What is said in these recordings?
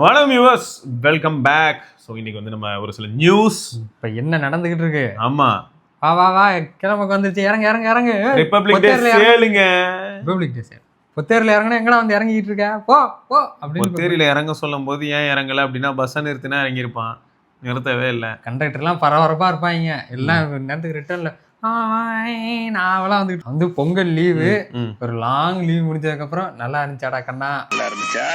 வணக்கம் viewers, welcome back. So இன்னைக்கு வந்து நம்ம ஒரு சில நியூஸ். இப்போ என்ன நடந்துகிட்டு இருக்கு? ஆமா, வா வா வா கிளம்புக்கு வந்துருச்சு. இறங்கு இறங்கு இறங்கு. ரிப்பப்ளிக் டே சேலுங்க. Republic day sale. புத்தேரில் இறங்கினா எங்கடா வந்து இறங்கிட்டு இருக்க? போ போ அப்படின்னு. புத்தேரியில இறங்க சொல்லும் போது ஏன் இறங்கல அப்படின்னா பஸ்ஸை நிறுத்தினா இறங்கியிருப்பான். நிறுத்தவே இல்லை. கண்டக்டர்லாம் பரபரப்பாக இருப்பாங்க. எல்லாம் நேரத்துக்கு ரிட்டர்னில் நாவெல்லாம் வந்து பொங்கல் லீவு, ஒரு லாங் லீவ் முடிஞ்சதுக்கப்புறம் நல்லா இருந்துச்சாடா கண்ணா. நல்லா இருந்துச்சா?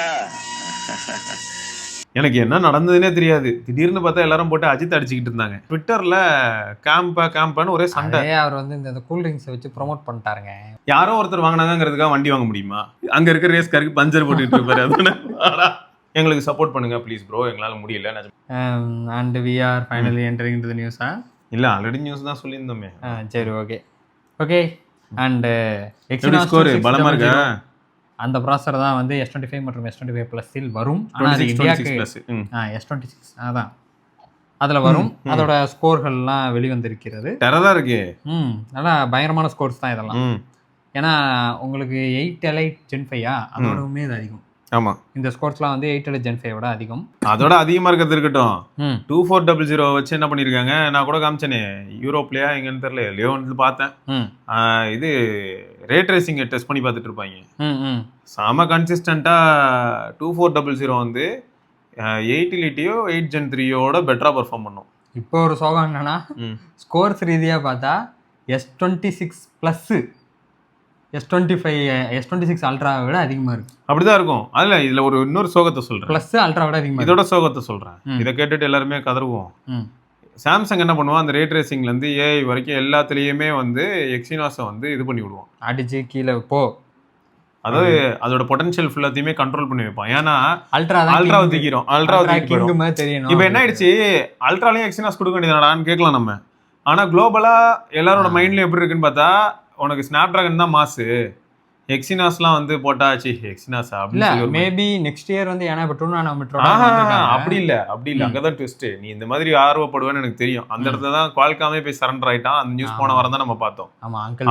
எனக்கு என்ன நடந்ததுன்னே தெரியாது. திடீர்னு பார்த்தா எல்லாரும் போட்டு அஜித் அடிச்சுக்கிட்டு இருந்தாங்க. ட்விட்டர்ல கேம்பான்னு ஒரே சண்டை. அவர் வந்து இந்த கூல் ட்ரிங்க்ஸை வச்சு ப்ரொமோட் பண்ணிட்டாருங்க. யாரோ ஒருத்தர் வாங்கினாங்கிறதுக்காக வண்டி வாங்க முடியுமா? அங்க இருக்க ரேஸ்காருக்கு பஞ்சர் போட்டுட்டு இருப்பாரு. எங்களுக்கு சப்போர்ட் பண்ணுங்க ப்ளீஸ் ப்ரோ, எங்களால முடியல. And we are finally entering to the news. இல்ல ஆல்ரெடி நியூஸ் தான் சொல்லியிருந்தோமே. சரி, okay okay. And Exynos score பலமா இருக்கா? அந்த ப்ராசஸர் தான் வந்து S25 மற்றும் S25 Plus-இல் வரும். ஆனால் அது இந்தியாவுக்கு S26 அதான் அதில் வரும். அதோட ஸ்கோர்கள்லாம் வெளிவந்திருக்கிறது. டெரரா இருக்கு. நல்லா பயங்கரமான ஸ்கோர்ஸ் தான் இதெல்லாம். ஏன்னா உங்களுக்கு 8 Elite Gen 5 அதோடவுமே இது அதிகம். ஆமா, இந்த ஸ்கோர்ஸ்லாம் வந்து 8 Elite Gen 5 விட அதிகம். அதோட அதிகமா இருக்கிறது இருக்கட்டும். 2400 வச்சு என்ன பண்ணிருக்காங்க, நான் கூட காமிச்சேனே, யூரோப்லயா எங்கன்னு தெரியல, இல்லையோ வந்து பார்த்தேன். இது ரே ட்ரேசிங் டெஸ்ட் பண்ணி பார்த்துட்டு இருப்பாங்க. செம கன்சிஸ்டண்டா 2400 வந்து 8 Elite-யோ 8 Gen 3யோட பெட்டரா பெர்ஃபார்ம் பண்ணும். இப்போ ஒரு சோகம் என்னன்னா, ஸ்கோர்ஸ் ரீதியா பார்த்தா S26 Plus S26 அல்ட்ராவை விட அதிகமா இருக்கு. அப்படிதான் இருக்கும். அதுல இதுல ஒரு இன்னொரு சோகத்தை சொல்றேன். பிளஸ் அல்ட்ரா விட அதிகமா. இதோட சோகத்தை சொல்றேன். இதை கேட்டுட்டு எல்லாருமே கதறுவோம். சாம்சங் என்ன பண்ணுவான், அந்த ரே ட்ரேசிங்ல இருந்து ஏஐ வரைக்கும் எல்லாத்துலயுமே வந்து எக்ஸினாஸை வந்து இது பண்ணி விடுவான், அடிச்சு கீழே போ. அதாவது அதோட பொட்டன்ஷியல் ஃபுல்லாத்தையுமே கண்ட்ரோல் பண்ணி வைப்பான். ஏன்னா அல்ட்ரா தூக்கிறோம், அல்ட்ரா தெரியணும். இப்போ என்ன ஆயிடுச்சு, அல்ட்ராலையும் எக்ஸினாஸ் கொடுக்க வேண்டியதாடான்னு கேட்கலாம் நம்ம. ஆனா குளோபலா எல்லாரோட மைண்ட்ல எப்படி இருக்குன்னு பார்த்தா, உனக்கு ஸ்னாப் டிராகன் தான் மாசு, எக்ஸினாஸ்லாம் வந்து போட்டாச்சு. எக்ஸினாஸா இல்ல, மேபி நெக்ஸ்ட் இயர் வந்து, ஏன்னா இப்போ 2 நானோமீட்டர் அப்படி இல்ல அங்கதான் ட்விஸ்ட். நீ இந்த மாதிரி ஆர்வப்படுவேன்னு எனக்கு தெரியும். அந்த இடத்துல தான் குவால்காமே போய் சரண்டர் ஆயிட்டான். அந்த நியூஸ் போன வாரம் தான் நம்ம பார்த்தோம்.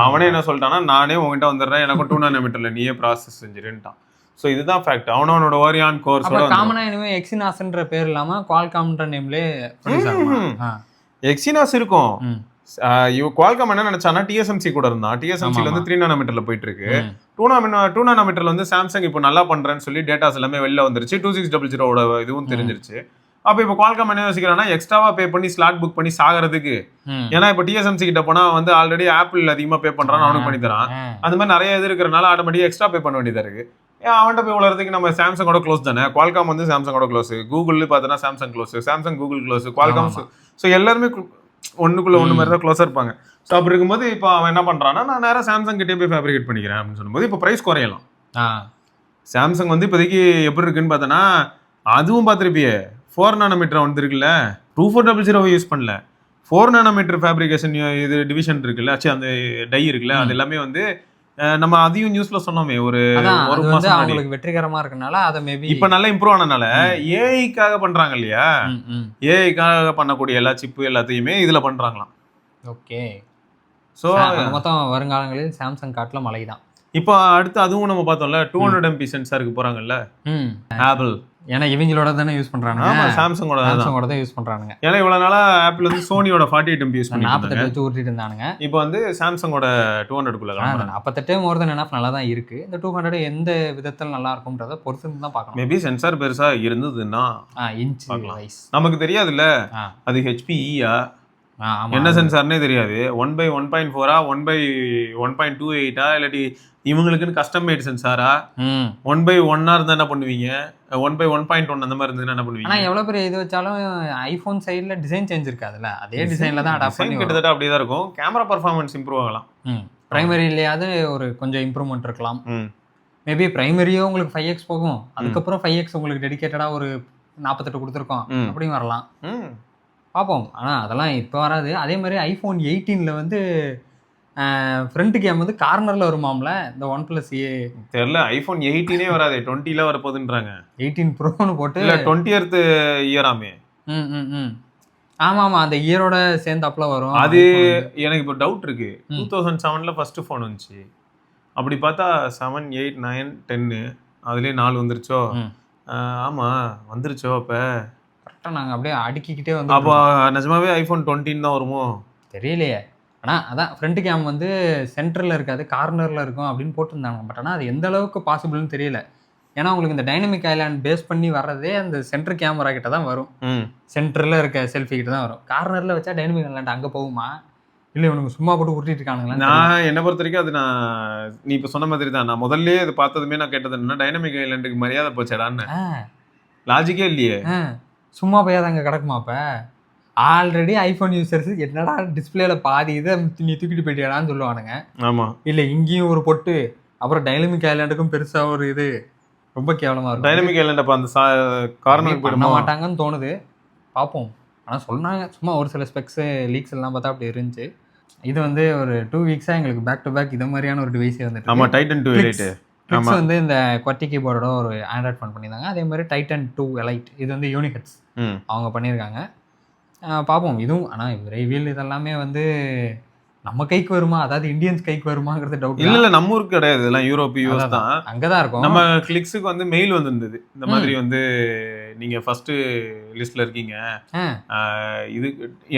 அவனே என்ன சொல்லிட்டான்னா, நானே உங்ககிட்ட வந்துடுறேன், எனக்கும் 2 நானோமீட்டர்ல நீயே ப்ராசஸ் செஞ்சிருன்ட்டான். ஸோ இதுதான் ஃபேக்ட். அவனோட ஓரியான் கோர்ஸ் காமனா இனிமே எக்ஸினாஸ்ன்ற பேர் இல்லாம குவால்காம்ன்ற நேம்லே எக்ஸினாஸ் இருக்கும். குவால்காம் என்ன நினைச்சானா, டிஎஸ்எம்சி கூட இருந்தான். டிஎஸ்எம்சில வந்து 3 நானோமீட்டர்ல போயிட்டு இருக்கு. 2 நானோமீட்டர்ல வந்து சாம்சங் இப்போ நல்லா பண்றேன்னு சொல்லி டேட்டாஸ் எல்லாமே வெளில வந்துருச்சு. 2600 இதுவும் தெரிஞ்சிருச்சு. அப்ப இப்போ குவால்காம் என்ன யோசிக்கிறான்னா, எக்ஸ்ட்ராவா பே பண்ணி ஸ்லாட் புக் பண்ணி சாகிறதுக்கு. ஏன்னா இப்போ டிஎஸ்எம்சி கிட்ட போனா வந்து ஆல்ரெடி ஆப்பிள் அதிகமா பே பண்றான்னு அவனுக்கு பண்ணி தரான். அந்த மாதிரி நிறைய இது இருக்கிறனால ஆட்டோமேட்டிக்கா எக்ஸ்ட்ரா பே பண்ண வேண்டியதா இருக்கு. அவன்கிட்ட போய் வளர்றதுக்கு நம்ம சாம்சங்கோட க்ளோஸ் தானே. குவால்காம் வந்து சாம்சங்கோட க்ளோஸ், கூகுள் பார்த்தோன்னா Samsung close, Samsung Google close, Qualcomm. So எல்லாருமே ஒண்ணுக்குள்ள ஒண்ணு மாதிரி தான் க்ளோஸா இருப்பாங்க. ஸோ அப்படி இருக்கும்போது இப்போ அவன் என்ன பண்றான்னா, நான் நேரம் சாம்சங் கிட்டே போய் ஃபேப்ரிகேட் பண்ணிக்கிறேன் அப்படின்னு சொல்லும்போது இப்போ பிரைஸ் குறையலாம். சாம்சங் வந்து இப்போதைக்கு எப்படி இருக்குன்னு பார்த்தோன்னா, அதுவும் பார்த்துருப்பியே 4 நானோமீட்டர் வந்துருக்குல்ல, 2400 யூஸ் பண்ணல, 4 நானோமீட்டர் ஃபேப்ரிகேஷன் இது டிவிஷன் இருக்குல்ல, அந்த டை இருக்குல்ல, அது எல்லாமே வந்து நம்ம அதையும் நியூஸ்ல சொன்னோமே ஒரு மாசம் அவங்களுக்கு வெற்றிகரமா இருக்கனால அதை மேபி இப்ப நல்லா இம்ப்ரூவ் ஆனனால ஏஐக்காக பண்றாங்க இல்லையா, ஏஐக்காக பண்ணக்கூடிய எல்லா சிப்பு எல்லாத்தையுமே இதுல பண்றாங்களாம். ஓகே, ஸோ மொத்தம் வருங்காலங்களில் சாம்சங் காட்டுல மலை தான். இப்போ அடுத்து அதுவும் நம்ம பார்த்தோம்ல, 200 MP சென்சாருக்கு போறாங்கல்ல ஆப்பிள். ஏன்னா இவங்களோட தானே யூஸ் பண்றாங்க. சாம்சங்கோட தான் யூஸ் பண்றாங்க. ஏன்னா இவ்வளவு நாளா ஆப்பிள் வந்து சோனியோட 48 MP யூஸ் பண்ணி 48 வச்சு ஊட்டிட்டு இருந்தானுங்க. இப்போ வந்து சாம்சங்கோட 200க்குள்ள 48 மோர் தென் எனஃப் நல்லா தான் இருக்கு. இந்த 200 எந்த விதத்தில் நல்லா இருக்கும்ன்றத பொறுத்து தான் பார்க்கணும். மேபி சென்சார் பெருசா இருந்ததுன்னா இன்ச் வைஸ் நமக்கு தெரியாதுல்ல, அது HPE-யா என்ன சென்சார்னே தெரியாது. 1/1.4 1/1.28 இல்லாட்டி இவங்களுக்குன்னு கஸ்டம் மேட் சென்சாரா, 1/1 இருந்தா என்ன பண்ணுவீங்க, 1/1.1 அந்த மாதிரி இருந்ததுன்னா என்ன பண்ணுவீங்க. ஆனா எவ்வளவு பெரிய இது வச்சாலும் ஐபோன் சைடுல டிசைன் சேஞ்ச் இருக்காதுல்ல, அதே டிசைன்ல தான் அடாப்ட் பண்ணி கிட்டத்தட்ட அப்படியே தான் இருக்கும். கேமரா பர்ஃபார்மன்ஸ் இம்ப்ரூவ் ஆகலாம். பிரைமரியிலேயாவது ஒரு கொஞ்சம் இம்ப்ரூவ்மெண்ட் இருக்கலாம். மேபி பிரைமரியோ உங்களுக்கு 5x போகும், அதுக்கப்புறம் 5x உங்களுக்கு டெடிகேட்டடா ஒரு 48 கொடுத்துருக்கோம் அப்படின்னு வரலாம், பார்ப்போம். ஆனால் அதெல்லாம் இப்போ வராது. அதே மாதிரி iPhone 18 வந்து ஃப்ரண்ட் கேம் வந்து கார்னரில் வருமாம்ல, இந்த OnePlus தெரியல. iPhone 18 வராது, 20 வரப்போகுதுன்றாங்க. 18 ப்ரோன்னு போட்டு இல்லை 20th இயராமே. ஆமாம், அந்த இயரோட சேர்ந்தாப்புல வரும். அது எனக்கு இப்போ டவுட் இருக்கு. 2007 ஃபர்ஸ்ட் ஃபோன் வந்துச்சு. அப்படி பார்த்தா 7, 8, 9, 10 அதுலேயே 4 வந்துருச்சோ. ஆமா வந்துருச்சோ அப்ப. கரெக்டா நாங்க அப்படியே அடுக்கிக்கிட்டே வந்து அப்போ நிஜமாவே ஐபோன் 20 தான் வருமோ தெரியலையே. ஆனா அதான் ஃப்ரண்ட் கேம் வந்து சென்டர்ல இருக்காது, கார்னர்ல இருக்கும் அப்படின்னு போட்டிருந்தாங்க. பட் ஆனா அது எந்த அளவுக்கு பாசிபிள்னு தெரியல. ஏன்னா உங்களுக்கு இந்த டைனமிக் ஐலாண்ட் பேஸ் பண்ணி வர்றதே அந்த சென்டர் கேமரா கிட்ட தான் வரும். சென்டர்ல இருக்க செல்ஃபி கிட்ட தான் வரும். கார்னர்ல வச்சா டைனமிக் ஐலாண்ட் அங்க போகுமா, இல்லை இவனுக்கு சும்மா போட்டு உருட்டிட்டு இருக்கானுங்களா? நான் என்ன பொறுத்த வரைக்கும் அது நீ இப்ப சொன்ன மாதிரி தான். நான் முதல்ல அது பார்த்ததுமே நான் கேட்டது என்னன்னா டைனமிக் ஐலாண்டுக்கு மரியாதை போச்சடான்னு. லாஜிக்கே இல்லையே. சும்மா போய் அது அங்க கிடக்குமா? அப்ப ஆல்ரெடி ஐபோன் யூசர்ஸ் என்னடா டிஸ்பிளேல பாதி இதை நீ தூக்கிட்டு போயிட்டியாடான்னு சொல்லுவானுங்க. ஆமா, இல்ல இங்கேயும் ஒரு பொட்டு, அப்புறம் டைனமிக் ஐலாண்டுக்கும் பெருசா ஒரு இது, ரொம்ப கேவலமா இருக்கும். டைனமிக் ஐலாண்ட் அப்ப அந்த கார்னருக்கு பண்ண மாட்டாங்கன்னு தோணுது, பார்ப்போம். ஆனா சொன்னாங்க சும்மா ஒரு சில ஸ்பெக்ஸ் லீக்ஸ் எல்லாம் பார்த்தா அப்படி இருந்துச்சு. இது வந்து ஒரு 2 வீக்ஸா எங்களுக்கு பேக் டு பேக் இது மாதிரியான ஒரு டிவைஸே வந்துட்டு. ஆமா, டைட்டன் 2 எலைட். ஆமா, வந்து இந்த QWERTY கீபோர்டோட ஒரு ஆண்ட்ராய்ட் ஃபோன் பண்ணியிருந்தாங்க. அதே மாதிரி டைட்டன் 2 எலைட் இது வந்து யூனிஹெட்ஸ் அவங்க பண்ணியிருக்காங்க. பார்ப்போம் இதுவும். ஆனால் விரைவில் இதெல்லாமே வந்து நம்ம கைக்கு வருமா, அதாவது இந்தியன்ஸ் கைக்கு வருமாங்கிறது டவுட். இல்ல நம்ம ஊருக்கு கிடையாது, இதெல்லாம் யூரோப் யூஎஸ் தான். அங்கதான் இருக்கும். நம்ம கிளிக்ஸுக்கு வந்து மெயில் வந்திருந்தது இந்த மாதிரி வந்து நீங்க ஃபர்ஸ்ட் லிஸ்ட்ல இருக்கீங்க, இது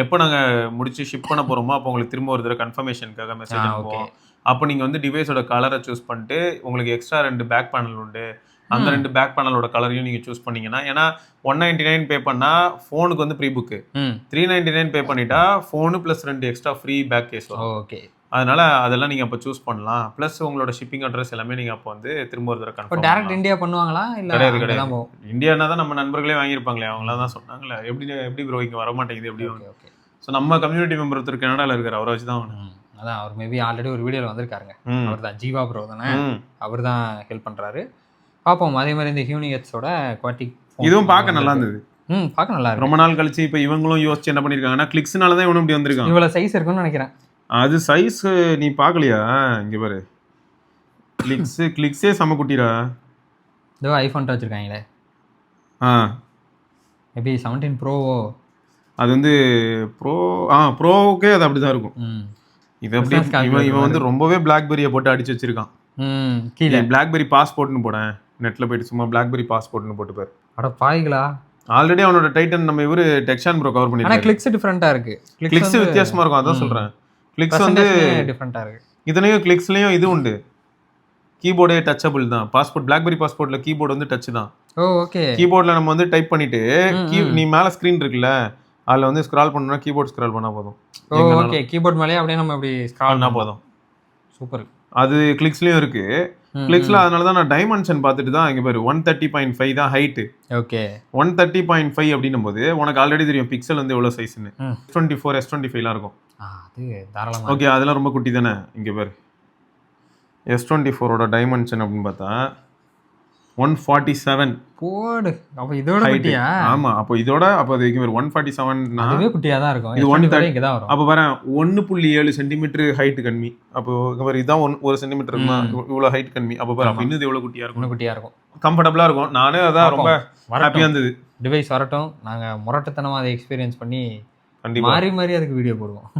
எப்போ நாங்க முடிச்சு ஷிப் பண்ண போறோமோ அப்போ உங்களுக்கு திரும்ப ஒரு தடவை கன்ஃபர்மேஷனுக்காக மெசேஜ் அனுப்புவோம். அப்போ நீங்க வந்து டிவைஸோட கலரை சூஸ் பண்ணிட்டு உங்களுக்கு எக்ஸ்ட்ரா 2 பேக் பேனல் உண்டு, அந்த 2 பேக் பேனலோட கலரையும் நீங்க சூஸ் பண்ணீங்கன்னா, ஏன்னா 199 பே பண்ணா ஃபோனுக்கு வந்து ப்ரீ புக்கு, 399 பே பண்ணிட்டா phone plus 2 extra free back case வரும். ஓகே, அதனால அதெல்லாம் நீங்க அப்போ சூஸ் பண்ணலாம். ப்ளஸ் உங்களோட ஷிப்பிங் அட்ரஸ் எல்லாமே நீங்க அப்போ வந்து திரும்ப ஒரு தடவை கன்ஃபார்ம். டைரக்ட் இந்தியா பண்ணுவாங்களா? இல்ல கிடையாது. இந்தியானா தான் நம்ம நண்பர்களே வாங்கியிருப்பாங்களே, அவங்களாம் தான் சொன்னாங்களே எப்படி ப்ரோ இங்க வர மாட்டேங்குது எப்படி. ஓகே, ஸோ நம்ம கம்யூனிட்டி மெம்பர் ஒருத்தர் கனடால இருக்காரு, அவரை வச்சு தான் வாங்கணும். அதான் அவர் மேபி ஆல்ரெடி ஒரு வீடியோவில் வந்திருக்காருங்க. அவர் தான் ஜீவா ப்ரோ தானே, அவர் தான் ஹெல்ப் பண்ணுறாரு. பார்ப்போம். அதே மாதிரி இந்த ஹியூனிஎட்ஸோட QWERTY இதுவும் பார்க்க நல்லா இருந்தது. பார்க்க நல்லா இருக்கு. ரொம்ப நாள் கழிச்சு இப்போ இவங்களும் யோசிச்சு என்ன பண்ணியிருக்காங்கன்னா கிளிக்ஸ்னால தான் இவனும் இப்படி வந்திருக்கான். இவ்வளோ சைஸ் இருக்குன்னு நினைக்கிறேன். அது சைஸ் நீ பார்க்கலையா? இங்கே பாரு, கிளிக்ஸே செம குட்டிரா. இதோ ஐஃபோன் வச்சுருக்காங்களே, மேபி 17 ப்ரோவோ. அது வந்து ப்ரோவுக்கே அது அப்படிதான் இருக்கும். இது அப்படி இவன் வந்து ரொம்பவே பிளாக்பெரியை போட்டு அடிச்சு வச்சிருக்கான். கீழே பிளாக்பெரி பாஸ்போர்ட்னு போடேன், நெட்ல போயிட்டு சும்மா பிளாக்பெரி பாஸ்போர்ட்னு போட்டு பாரு. அட பாய்களா, ஆல்ரெடி அவனோட டைட்டன் நம்ம இவரு டெக்ஷான் ப்ரோ கவர் பண்ணிருக்காங்க. ஆனா கிளிக்ஸ் டிஃபரண்டா இருக்கு. கிளிக்ஸ் வித்தியாசமா இருக்கும், அதான் சொல்றேன். கிளிக்ஸ் வந்து டிஃபரண்டா இருக்கு. இதுலயும் கிளிக்ஸ்லயும் இது உண்டு, கீபோர்டே டச்சபிள் தான். பாஸ்போர்ட் பிளாக்பெரி பாஸ்போர்ட்ல கீபோர்டு வந்து டச் தான். ஓகே, கீபோர்ட்ல நம்ம வந்து டைப் பண்ணிட்டு நீ மேல ஸ்கிரீன் இருக்குல்ல, அதுல வந்து ஸ்க்ரால் பண்ணா கீபோர்ட் ஸ்க்ரால் பண்ணா போதும். ஓகே, கீபோர்ட் மேலே அப்படியே நம்ம இப்படி ஸ்க்ரால் பண்ணா போதும். சூப்பர். அது கிளிக்ஸ்லயும் இருக்கு. கிளிக்ஸ்ல அதனால தான் நான் டைமென்ஷன் பார்த்துட்டு தான் இங்க பாரு 130.5 தான் ஹைட். ஓகே, 130.5 அப்படின்னும் போது உனக்கு ஆல்ரெடி தெரியும் பிக்சல் வந்து எவ்வளவு சைஸ்னு. S24 S25 இருக்கும். அது தாராளமா. ஓகே, அதெல்லாம் ரொம்ப குட்டி தானே. இங்க பாரு S24 டைமென்ஷன் அப்படின்னு பார்த்தா 147 போடு. அப்ப இதோட குட்டியா? ஆமா, அப்ப இதோட அப்ப அது 147 னா அதுவே குட்டியா தான் இருக்கும். இது 130 இங்க தான் வரும். அப்ப பாரு 1.7 சென்டிமீட்டர் ஹைட் கம்மி. அப்போ பாரு இதான் 1 சென்டிமீட்டர் இருக்குமா, இவ்வளவு ஹைட் கம்மி. அப்ப பாரு அப்ப இன்னும் எவ்வளவு குட்டியா இருக்கும். குட்டியா இருக்கும், கம்ஃபர்ட்டபிளா இருக்கும். நானே அதான் ரொம்ப ஹாப்பியா இருந்தது. டிவைஸ் வரட்டும், நாங்க முரட்டுத்தனமா அதை எக்ஸ்பீரியன்ஸ் பண்ணி கண்டிப்பா மாறி அதுக்கு வீடியோ போடுவோம்.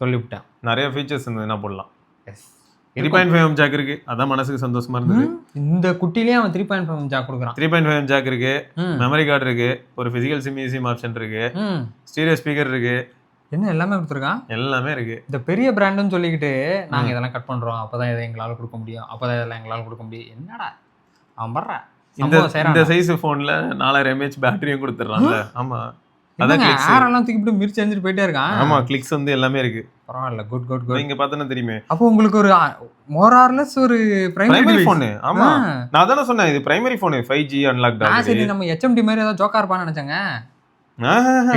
சொல்லிவிட்டேன். நிறைய ஃபீச்சர்ஸ் இருந்தது, என்ன போடலாம். 3.5mm ஜாக் இருக்கு, அதான் மனசுக்கு சந்தோஷமா இருந்தது. இந்த குட்டிலேயே அவன் 3.5mm ஜாக் கொடுக்குறான். 3.5mm ஜாக் இருக்கு, மெமரி கார்டு இருக்கு, ஒரு பிசிக்கல் சிம் eSIM ஆப்ஷன் இருக்கு, ஸ்டீரியோ ஸ்பீக்கர் இருக்கு, என்ன எல்லாமே கொடுத்துருக்கான். எல்லாமே இருக்கு. இந்த பெரிய பிராண்டுன்னு சொல்லிக்கிட்டு நாங்க இதெல்லாம் கட் பண்றோம், அப்பதான் இதை எங்களால கொடுக்க முடியும், அப்பதான் இதெல்லாம் எங்களால கொடுக்க முடியும். என்னடா அவன் பண்ற இந்த சைஸ் போன்ல 4000 mAh பேட்டரியும் கொடுத்துறான்ல. ஆமா, அதான் கிளிக்ஸ் ஆரெல்லாம் தூக்கிட்டு மிர்ச்சி எஞ்சிட்டு போயிட்டே இருக்கான். ஆமா, கிளிக்ஸ் வந்து எல்லாமே இருக்கு. பரவாயில்ல, குட் குட் குட். நீங்க பார்த்தா தெரியுமே. அப்போ உங்களுக்கு ஒரு மோர் ஆர் லெஸ் ஒரு பிரைமரி ஃபோன். ஆமா, நான் அதான் சொன்னேன், இது பிரைமரி ஃபோன் 5G அன்லாக்ட் ஆகுது. சரி, நம்ம HMD மாதிரி ஏதாவது ஜோக்கா இருப்பான்னு நினைச்சேங்க.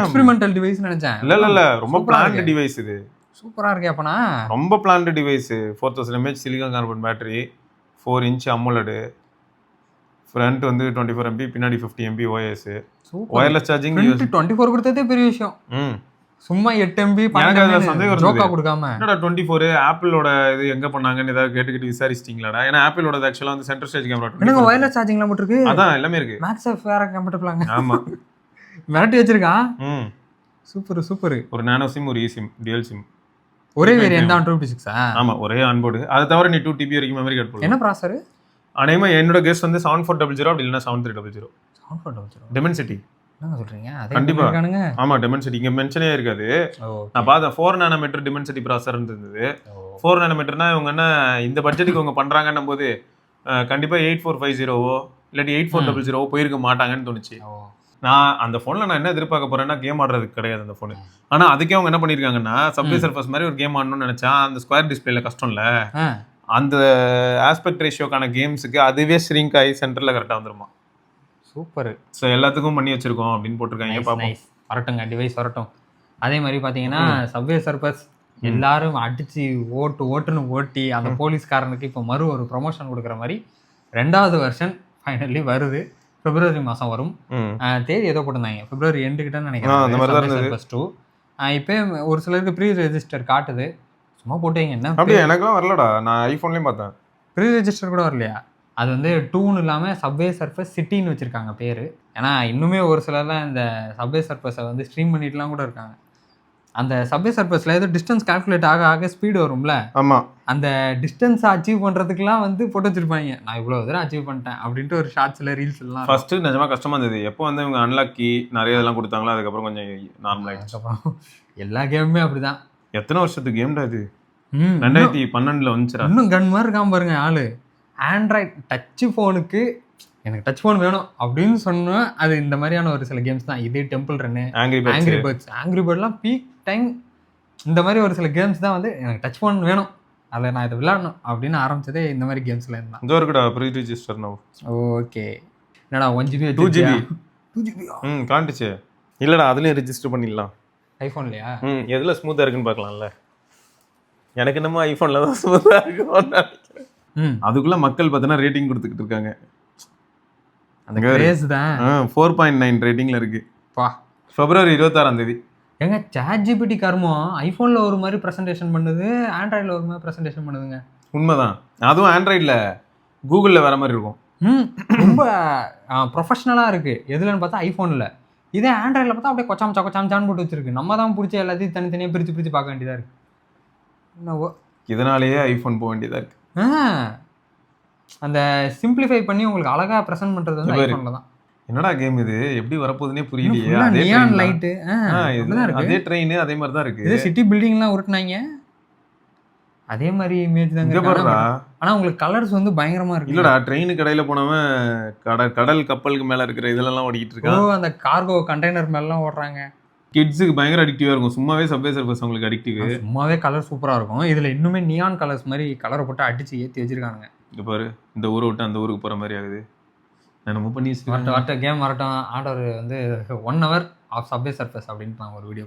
எக்ஸ்பெரிமெண்டல் டிவைஸ் நினைச்சேன். இல்ல ரொம்ப பிளான்ட் டிவைஸ் இது. சூப்பரா இருக்கு. அப்பனா ரொம்ப பிளான்ட் device. 4000 mAh silicon carbon battery, 4 inch AMOLED, front வந்து 24 MB, பின்னாடி 50 MB OS, வயர்லெஸ் சார்ஜிங். 24 கொடுத்ததே பெரிய விஷயம். சும்மா 8 MB ஜோக்கா கொடுக்காம என்னடா 24 ஆப்பிளோட இது எங்க பண்ணாங்கன்னு ஏதாவது கேட்டுக்கிட்டு விசாரிச்சிட்டீங்களாடா? ஏன்னா ஆப்பிளோட ஆக்சுவலா வந்து சென்டர் ஸ்டேஜ் கேமரா. என்னங்க வயர்லெஸ் சார்ஜிங்லாம் போட்டுருக்கு. அதான் எல்லாமே இருக்கு. மேக்ஸாஃப் வேற கம்ஃபர்ட்டபிளாங்க. ஆமா, மிரட்டி வச்சிருக்கான். Super super. ஒரு நானோ சிம், ஒரு eSIM, டுயல் சிம், ஒரே வேரியன்ட் தான் 256. ஆமா, ஒரே ஆன்போர்டு. அது தவிர நீ 2 TB வரைக்கும் மெமரி கார்டு போடலாம். என்ன ப்ராசஸர்? அநேகமா என்னோட கெஸ் வந்து 7400 அப்படி இல்லைன்னா 7300. டெமென்சிட்டி என்ன சொல்றீங்க? அதே கண்டிப்பா. இருக்கானுங்க. ஆமா டெமென்சிட்டி இங்க மென்ஷனே இருக்காது. நான் பார்த்தேன் 4 நானோமீட்டர் டெமென்சிட்டி ப்ராசஸர் இருந்தது. 4 நானோமீட்டர்னா இவங்க என்ன இந்த பட்ஜெட்டுக்கு இவங்க பண்றாங்கன்னும் போது கண்டிப்பா 8450 இல்லாட்டி 8400 போயிருக்க மாட்டாங்கன்னு தோணுச்சு. நான் அந்த போன்ல நான் என்ன எதிர்பார்க்க போறேன்னா கேம் ஆடுறதுக்கு கிடையாது அந்த போனு. ஆனா அதுக்கே அவங்க என்ன பண்ணிருக்காங்கன்னா சப்வே சர்ஃபேஸ் மாதிரி ஒரு கேம் ஆடணும்னு நினைச்சா அந்த ஸ்கொயர் டிஸ்பிளேல கஷ்டம் இல்ல, அந்த ஆஸ்பெக்ட் ரேஷியோக்கான கேம்ஸுக்கு அதுவே ஷ்ரிங்க் ஆகி சென்டர்ல கரெக்டா வந்துருமா. சூப்பர். ஸோ எல்லாத்துக்கும் பண்ணி வச்சிருக்கோம் அப்படின்னு போட்டிருக்காங்க. பார்ப்போம், வரட்டுங்க, டிவைஸ் வரட்டும். அதே மாதிரி பார்த்தீங்கன்னா சப்வே சர்ஃபேஸ் எல்லாரும் அடிச்சு ஓட்டுன்னு ஓட்டி அந்த போலீஸ்காரனுக்கு இப்போ ஒரு ப்ரொமோஷன் கொடுக்குற மாதிரி 2வது வெர்ஷன் ஃபைனலி வருது. பிப்ரவரி மாதம் வரும். தேதி ஏதோ போட்டிருந்தாங்க, பிப்ரவரி எண்டுக்கிட்டன்னு நினைக்கிறேன். 2 இப்போ ஒரு சிலருக்கு ப்ரீ ரெஜிஸ்டர் காட்டுது. சும்மா போட்டீங்க என்ன அப்படியே எனக்குலாம் வரலடா, நான் ஐஃபோன்லேயும் பார்த்தேன். ப்ரீ ரெஜிஸ்டர் கூட வரலையா? அது வந்து 2ன்னு இல்லாமல் சப்வே சர்ஃபேஸ் சிட்டின்னு வச்சுருக்காங்க பேர். ஏன்னா இன்னுமே ஒரு சிலர்லாம் இந்த சப்வே சர்ஃபேஸை வந்து ஸ்ட்ரீம் பண்ணிட்டுலாம் கூட இருக்காங்க. அந்த சப்வே சர்ஃபேஸில் ஏதோ டிஸ்டன்ஸ் கால்குலேட் ஆக ஸ்பீடு வரும்ல, ஆமாம், அந்த டிஸ்டன்ஸை அச்சீவ் பண்ணுறதுக்குலாம் வந்து போட்டு வச்சுருப்பாங்க. நான் இவ்வளோ தூரம் அச்சீவ் பண்ணிட்டேன் அப்படின்ட்டு ஒரு ஷார்ட்ஸில் ரீல்ஸ் எல்லாம். ஃபர்ஸ்ட்டு நிஜமாக கஷ்டமாக இருந்தது. எப்போ வந்து இவங்க அன்லாக்கி நிறைய இதெல்லாம் கொடுத்தாங்களோ அதுக்கப்புறம் கொஞ்சம் நார்மல் ஆகிடுச்சு. அப்புறம் எல்லா கேமுமே அப்படி தான். எத்தனை வருஷத்துக்கு கேம்டா இது? 2012 வந்துச்சுடா. இன்னும் கன் மாதிரி இருக்காம பாருங்க ஆளு. ஆண்ட்ராய்ட் டச் ஃபோனுக்கு எனக்கு டச் ஃபோன் வேணும் அப்படின்னு சொன்னால் அது இந்த மாதிரியான ஒரு சில கேம்ஸ் தான். இதே டெம்பிள் ரன்னு, ஆங்கிரி பேர்ட்ஸ்லாம் பீக் டைம், இந்த மாதிரி ஒரு சில கேம்ஸ் தான் வந்து எனக்கு டச் ஃபோன் வேணும், அதில் நான் இதை விளையாடணும் அப்படின்னு ஆரம்பிச்சதே இந்த மாதிரி கேம்ஸில் இருந்தான். இதோ இருக்குடா ப்ரீ ரெஜிஸ்டர் நோ. ஓகே, என்னடா 1GB 2GB காட்டுச்சு. இல்லைடா அதுலேயும் ரெஜிஸ்டர் பண்ணிடலாம் ஐஃபோன்லையா? எதில் ஸ்மூத்தாக இருக்குன்னு பார்க்கலாம்ல. எனக்கு என்னமோ ஐஃபோனில் தான் ஸ்மூத்தாக இருக்குன்னு. அதுக்குள்ளே மக்கள் பார்த்தீங்கன்னா ரேட்டிங் கொடுத்துக்கிட்டு இருக்காங்க. அந்த கிரேஸ் தான் 4.9 ரேட்டிங்கில் இருக்குது. பிப்ரவரி 26 எங்க ChatGPT கர்மம் ஐஃபோனில் ஒரு மாதிரி ப்ரெசன்டேஷன் பண்ணுது, ஆண்ட்ராய்டில் ஒரு மாதிரி ப்ரெசன்டேஷன் பண்ணுதுங்க. உண்மைதான், அதுவும் ஆண்ட்ராய்டில் கூகுளில் வேற மாதிரி இருக்கும். ரொம்ப ப்ரொஃபஷ்னலாக இருக்குது. எதுலன்னு பார்த்தா ஐஃபோனில். இதே ஆண்ட்ராய்டில் பார்த்தா அப்படியே கொச்சாமச்சான்னு போட்டு வச்சிருக்கு. நம்ம தான் பிடிச்ச எல்லாத்தையும் தனித்தனியாக பிரித்து பார்க்க வேண்டியதாக இருக்குது. என்னவோ இதனாலேயே ஐஃபோன் போக வேண்டியதாக இருக்குது. அந்த சிம்பிளிஃபை பண்ணி உங்களுக்கு அழகாக ப்ரெசென்ட் பண்ணுறது வந்து ஐஃபோனில் தான். என்னடா கேம் இது, எப்படி வரப்போகுதுன்னே புரியலையே. நியான் லைட்டு அதே ட்ரெயின் அதே மாதிரி தான் இருக்கு. இதே சிட்டி பில்டிங்லாம் உருட்டுனாங்க அதே மாதிரி இமேஜ் தாங்க. ஆனா உங்களுக்கு கலர்ஸ் வந்து பயங்கரமா இருக்கு. இல்லடா ட்ரெயின் கடையில போனவன் கடல் கப்பலுக்கு மேல இருக்கிற இதெல்லாம் ஓடிட்டு இருக்கான். அந்த கார்கோ கண்டெய்னர் மேலாம் ஓடுறாங்க. கிட்ஸுக்கு பயங்கர அடிக்டிவா இருக்கும். சும்மாவே சப்வே சர்ஃபேஸ் உங்களுக்கு அடிக்டிவ். சும்மாவே கலர் சூப்பரா இருக்கும். இதுல இன்னுமே நியான் கலர்ஸ் மாதிரி கலரை போட்டு அடிச்சு ஏற்றி வச்சிருக்காங்க. இங்க பாரு, இந்த ஊரை விட்டு அந்த ஊருக்கு போற மாதிரி ஆகுது. நம்ம பண்ணி வரட்டும் கேம் வரட்டும். ஆர்டர் வந்து 1 hour ஆஃப் சப்வே சர்ஃபேஸ் அப்படின்னு நான் ஒரு வீடியோ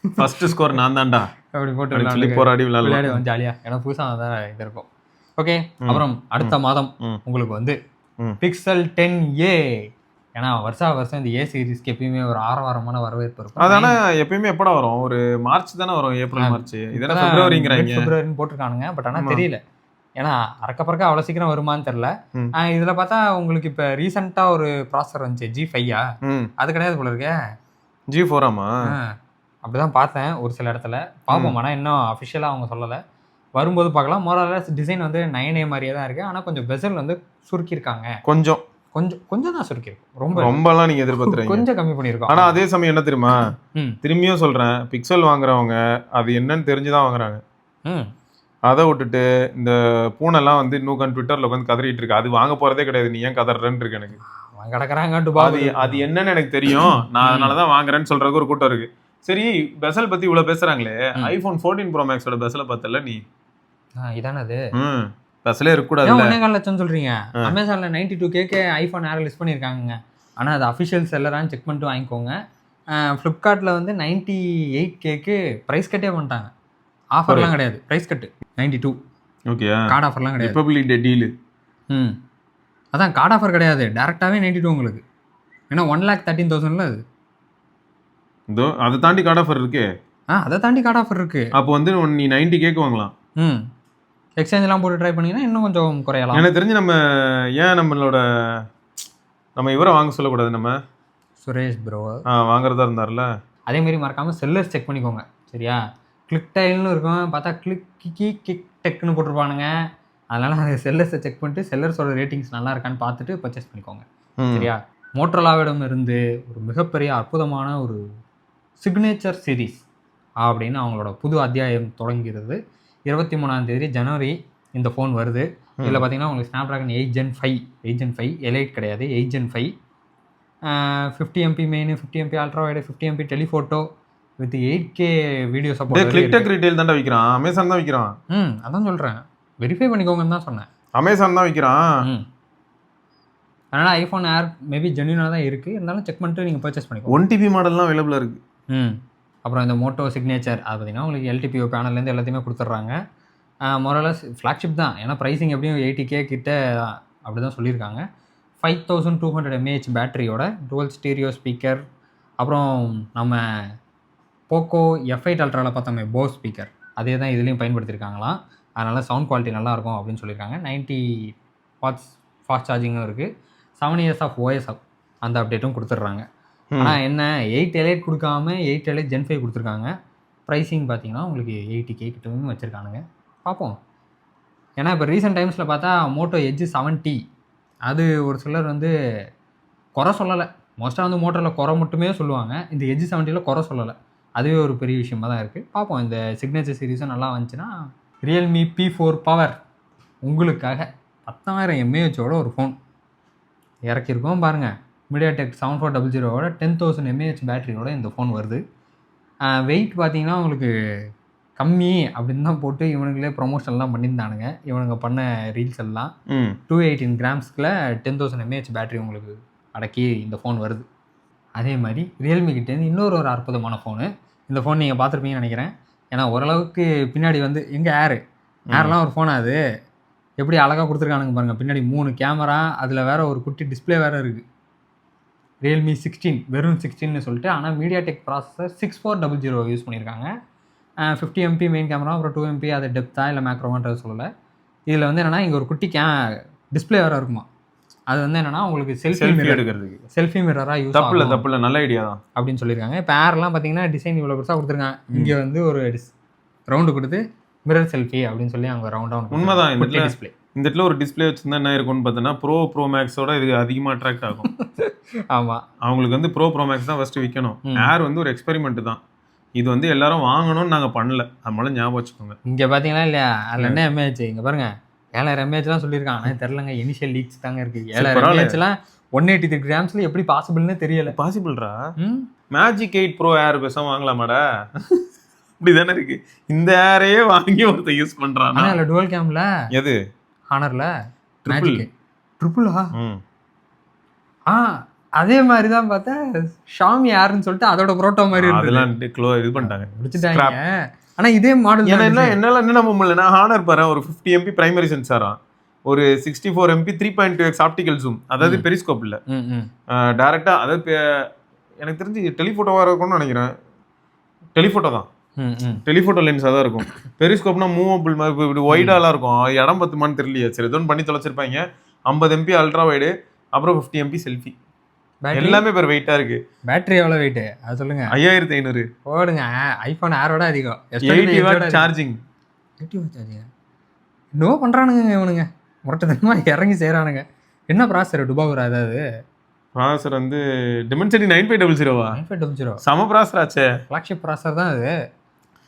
ஃபர்ஸ்ட் ஸ்கோர் நான் தான்டா அப்படி போட்டு போராடி விளையாடுவோம் ஜாலியா. ஏன்னா புதுசாக தான் இது இருக்கும். ஓகே, அப்புறம் அடுத்த மாதம் உங்களுக்கு வந்து பிக்சல் 10a. ஏன்னா வருஷம் இந்த ஏ சீரிஸ்க்கு எப்பயுமே ஒரு ஆரவாரமான வரவேற்பு இருக்கும். அதான எப்பயுமே எப்படா வரும்? ஒரு மார்ச் தானே வரும், ஏப்ரல் மார்ச். இதெல்லாம் பிப்ரவரின்னு போட்டிருக்கானுங்க. பட் ஆனால் தெரியல, ஏன்னா அறக்க அவ்வளோ சீக்கிரம் வருமானு தெரில. இதில் பார்த்தா உங்களுக்கு இப்போ ரீசெண்டாக ஒரு ப்ராசஸர் வந்துச்சு, G5. அது கிடையாது போல இருக்கே, G4 ஆமா. அப்படிதான் பார்த்தேன் ஒரு சில இடத்துல. பார்ப்போம், ஆனால் இன்னும் அஃபிஷியலாக அவங்க சொல்லலை. வரும்போது பார்க்கலாம். மோரலஸ் டிசைன் வந்து 9A மாதிரியே தான் இருக்குது. ஆனால் கொஞ்சம் பெசல் வந்து சுருக்கியிருக்காங்க. கொஞ்சம் தான் சுருக்கியிருக்கும். ரொம்பலாம் நீங்க எதிர்பார்க்குறீங்க, கொஞ்சம் கம்மி பண்ணியிருக்கோம். ஆனால் அதே சமயம் என்ன தெரியுமா, திரும்பியும் சொல்கிறேன், பிக்சல் வாங்குறவங்க அது என்னன்னு தெரிஞ்சுதான் வாங்குறாங்க. அதை விட்டுட்டு இந்த பூனெல்லாம் வந்து இன்னும் ட்விட்டர்ல உட்காந்து கதறிட்டு இருக்கு. அது வாங்க போறதே கிடையாது, நீ ஏன் கதறன்னு இருக்கு எனக்கு. அது என்னன்னு எனக்கு தெரியும், நான் அதனாலதான் வாங்குறேன்னு சொல்றதுக்கு ஒரு கூட்டம் இருக்கு. சரி, பெசல் பத்தி இவ்வளவு பேசுறாங்களே, ஐபோன் 14 Pro Maxோட பெசலை பார்த்தல நீ? இதானே அது பெசலே இருக்கக்கூடாது. 1.25 லட்சம் சொல்றீங்க. அமேசான்ல 92K ஐபோன் ஏர் லிஸ்ட் பண்ணியிருக்காங்க. ஆனால் அது அஃபிஷியல் செல்லரான்னு செக் பண்ணிட்டு வாங்கிக்கோங்க. ஃப்ளிப்கார்ட்ல வந்து 98K ப்ரைஸ் கட்டே பண்ணிட்டாங்க. ஆஃபர்லாம் கிடையாது, ப்ரைஸ் கட்டு 92. ஓகே, கார்டு ஆஃபர்லாம் கிடையாது. Republic day deal. அதான் கார்டு ஆஃபர் கிடையாது, டேரெக்டாகவே 92 உங்களுக்கு. ஏன்னா 1,13,000 அது. இதோ அதை தாண்டி கார்டு ஆஃபர் இருக்கு. அதை தாண்டி கார்டு ஆஃபர் இருக்கு. அப்போ வந்து நீ 90K வாங்கலாம். எக்ஸ்சேஞ்செலாம் போட்டு ட்ரை பண்ணிங்கன்னா இன்னும் கொஞ்சம் குறையலாம். எனக்கு தெரிஞ்சு நம்ம இவரை வாங்க சொல்லக்கூடாது, நம்ம சுரேஷ் ப்ரோ வாங்குறதா இருந்தார்ல. அதே மாதிரி மறக்காமல் செல்லர்ஸ் செக் பண்ணிக்கோங்க, சரியா? கிளிக் டைல்னு இருக்கும், பார்த்தா கிளிக் டெக்னு போட்டிருப்பானுங்க. அதனால் அந்த செல்லர்ஸை செக் பண்ணிட்டு செல்லர்ஸோட ரேட்டிங்ஸ் நல்லா இருக்கான்னு பார்த்துட்டு பர்ச்சேஸ் பண்ணிக்கோங்க. சரியா? மோட்டோரோலாவிடம் இருந்து ஒரு மிகப்பெரிய அற்புதமான ஒரு சிக்னேச்சர் சீரீஸ் அப்படின்னு அவங்களோட புது அத்தியாயம் தொடங்குகிறது. 23 ஜனவரி இந்த ஃபோன் வருது. இதில் பார்த்தீங்கன்னா உங்களுக்கு ஸ்னாப்ட்ராகன் 8 Gen 5 எலைட் கிடையாது, 8 Gen 5, 50 MP main, 50 MP ultra wide, 50 MP telephoto with 8K video support. Clicktech retail தான் விற்கிறான், அமேசான் தான் விற்கிறான். அதான் சொல்கிறேன், வெரிஃபை பண்ணிக்கோங்கன்னு தான் சொன்னேன். அமேசான் தான் விற்கிறான். அதனால் ஐஃபோன் ஏர் மேபி ஜென்யூனாக தான் இருக்குது, இருந்தாலும் செக் பண்ணிட்டு நீங்கள் பர்ச்சேஸ் பண்ணிக்கோங்க. 1TB மாடல்லாம் அவைலபிளாக இருக்குது. அப்புறம் இந்த மோட்டோ சிக்னேச்சர் அது பார்த்தீங்கன்னா உங்களுக்கு LTPO பேனல்லேருந்து எல்லாத்தையுமே கொடுத்துட்றாங்க. மொரலஸ் ஃப்ளாக்ஷிப் தான், ஏன்னா ப்ரைஸிங் எப்படியும் 80K கிட்ட அப்படி தான் சொல்லியிருக்காங்க. 5200 mAh பேட்டரியோட டுவல் ஸ்டீரியோ ஸ்பீக்கர். அப்புறம் நம்ம போக்கோ F8 அல்ட்ராவில் பார்த்தோமே போஸ் ஸ்பீக்கர், அதே தான் இதுலேயும் பயன்படுத்தியிருக்காங்களாம். அதனால் சவுண்ட் குவாலிட்டி நல்லாயிருக்கும் அப்படின்னு சொல்லியிருக்காங்க. 90 வாட்ஸ் ஃபாஸ்ட் சார்ஜிங்கும் இருக்குது. 7 years ஆஃப் OS அந்த அப்டேட்டும் கொடுத்துட்றாங்க. ஆனால் என்ன 8 எலைட் கொடுக்காம 8 எலைட் Gen 5 கொடுத்துருக்காங்க. ப்ரைஸிங் பார்த்தீங்கன்னா உங்களுக்கு 80K கிட்டவும் வச்சுருக்கானுங்க. பார்ப்போம். ஏன்னா இப்போ ரீசெண்ட் டைம்ஸில் பார்த்தா மோட்டோ எட்ஜ் 70 அது ஒரு சிலர் வந்து குறை சொல்லலை. மோஸ்ட்டாக வந்து மோட்டோவில் குறை மட்டுமே சொல்லுவாங்க, இந்த எட்ஜ் 70ல் குறை சொல்லலை. அதுவே ஒரு பெரிய விஷயமாக தான் இருக்குது. பார்ப்போம், இந்த சிக்னேச்சர் சீரீஸும் நல்லா வந்துச்சுன்னா. ரியல்மி P4 பவர் உங்களுக்காக 10,000 mAhோட ஒரு ஃபோன் இறக்கியிருக்கோம் பாருங்கள். MediaTek 7400 10,000 mAh பேட்டரியோட இந்த ஃபோன் வருது. வெயிட் பார்த்தீங்கன்னா உங்களுக்கு கம்மி அப்படின்னு தான் போட்டு இவனுங்களே ப்ரொமோஷன்லாம் பண்ணியிருந்தானுங்க. இவனுங்க பண்ண ரீல்ஸ் எல்லாம் 218 கிராம்ஸ்க்குள்ள 10,000 mAh பேட்டரி உங்களுக்கு அடக்கி இந்த ஃபோன் வருது. அதே மாதிரி ரியல்மி கிட்டேருந்து இன்னொரு அற்புதமான ஃபோனு. இந்த ஃபோன் நீங்கள் பார்த்துருப்பீங்கன்னு நினைக்கிறேன். ஏன்னா ஓரளவுக்கு பின்னாடி வந்து எங்கள் ஏர்லாம் ஒரு ஃபோன், அது எப்படி அழகாக கொடுத்துருக்கானுங்க பாருங்கள். பின்னாடி 3 கேமரா, அதில் வேறு ஒரு குட்டி டிஸ்பிளே வேறு இருக்குது. ரியல்மி 16 வெறும் 16ன்னு சொல்லிட்டு, ஆனால் MediaTek ப்ராசஸர் 6400 யூஸ் பண்ணியிருக்காங்க. 50 MP மெயின் கேமரா, அப்புறம் 2 MP அது டெப்த்தா இல்லை மேக்ரோமான்றது சொல்லலை. இதில் வந்து என்னென்னா இங்கே ஒரு குட்டி டிஸ்பிளே வேறு இருக்குமா. அது வந்து என்னென்னா உங்களுக்கு செல்ஃபி எடுக்கிறதுக்கு செல்ஃபி மிரராக யூஸ் தப்பு நல்ல ஐடியா தான் அப்படின்னு சொல்லியிருக்காங்க. இப்போ ஏர்லாம் பார்த்தீங்கன்னா டிசைன் இவ்வளோ பெருசாக கொடுத்துருக்காங்க. இங்கே வந்து ஒரு ரவுண்டு கொடுத்து மிரர் செல்ஃபி அப்படின்னு சொல்லி அவங்க ரவுண்டாக உண்மைதான். இந்த டிஸ்பிளே இந்த இடத்துல ஒரு டிஸ்பிளே வச்சுருந்தா என்ன இருக்கும்னு பார்த்தோன்னா ப்ரோ மேக்ஸோட இது அதிகமாக அட்ராக்ட் ஆகும். ஆமாம், அவங்களுக்கு வந்து ப்ரோ மேக்ஸ் தான் ஃபஸ்ட்டு விற்கணும். ஏர் வந்து ஒரு எக்ஸ்பெரிமெண்ட் தான். இது வந்து எல்லாரும் வாங்கணும்னு நாங்கள் பண்ணல, அதனால ஞாபகம் வச்சுக்கோங்க. இங்கே பார்த்தீங்களா இல்லையா, அதில் என்ன mAh இங்கே பாருங்கள் 7000 mAhலாம் சொல்லியிருக்காங்க. ஆனால் தெரிலங்க, இனிஷியல் லீக்ஸ் தாங்க இருக்குது. 7000 mAhலாம் 183 கிராம்ஸில் எப்படி பாசிபிள்னு தெரியலை. பாசிபிள்ரா, மேஜிக் 8 ப்ரோ ஏர் பேசாம வாங்கலாமாடா? இப்படி தானே இருக்கு. இந்த ஏரையே வாங்கி ஒருத்தர் யூஸ் பண்ணுறான். ஆனால் அதில் டுவல் கேம்ல எது ஹானரில் ட்ரிபிளா அதே மாதிரி தான் பார்த்தா ஷாமி ஏர்னு சொல்லிட்டு அதோட ப்ரோட்டோ மாதிரி அதெல்லாம் இது பண்ணிட்டாங்க, முடிச்சுட்டாங்க. ஆனால் இதே மாடல் என்னால் என்ன நம்ப முடியலன்னா, ஹானர் பாரு ஒரு 50 MP பிரைமரி சென்சாரா, ஒரு 64 MP 3.2x ஆப்டிகல் ஜூம், அதாவது பெரிஸ்கோப் இல்லை, டேரெக்டா. அதாவது எனக்கு தெரிஞ்சு டெலிஃபோட்டோவாக இருக்கும்னு நினைக்கிறேன். டெலிஃபோட்டோ தான், டெலிஃபோட்டோ லென்ஸாக தான் இருக்கும். பெரிஸ்கோப்னா மூவபிள் மாதிரி இப்படி ஒய்டாலாம் இருக்கும். இடம் பத்துமான்னு தெரியலையா, சரி எதுவும் பண்ணி தொலைச்சிருப்பாங்க. 50 MP அல்ட்ரா வைடு, அப்புறம் 50 MP செல்ஃபி, எல்லாமே பேர் வெயிட்டா இருக்கு. பேட்டரி எவ்வளவு வெயிட் அது சொல்லுங்க. 5500 போடுங்க. ஐபோன் ஏரோட அதிகம். 80 வாட் சார்ஜிங். 80 வாட் சார்ஜிங் இன்னும் பண்றானுங்க இவனுங்க, முரட்டத்தனமா இறங்கி செய்யறானுங்க. என்ன ப்ராசஸர் டுபாகுரா? அதாவது ப்ராசஸர் வந்து Dimensity 9500 9500 சம ப்ராசஸர் ஆச்சே, ஃபிளாக்ஷிப் ப்ராசஸர் தான் அது.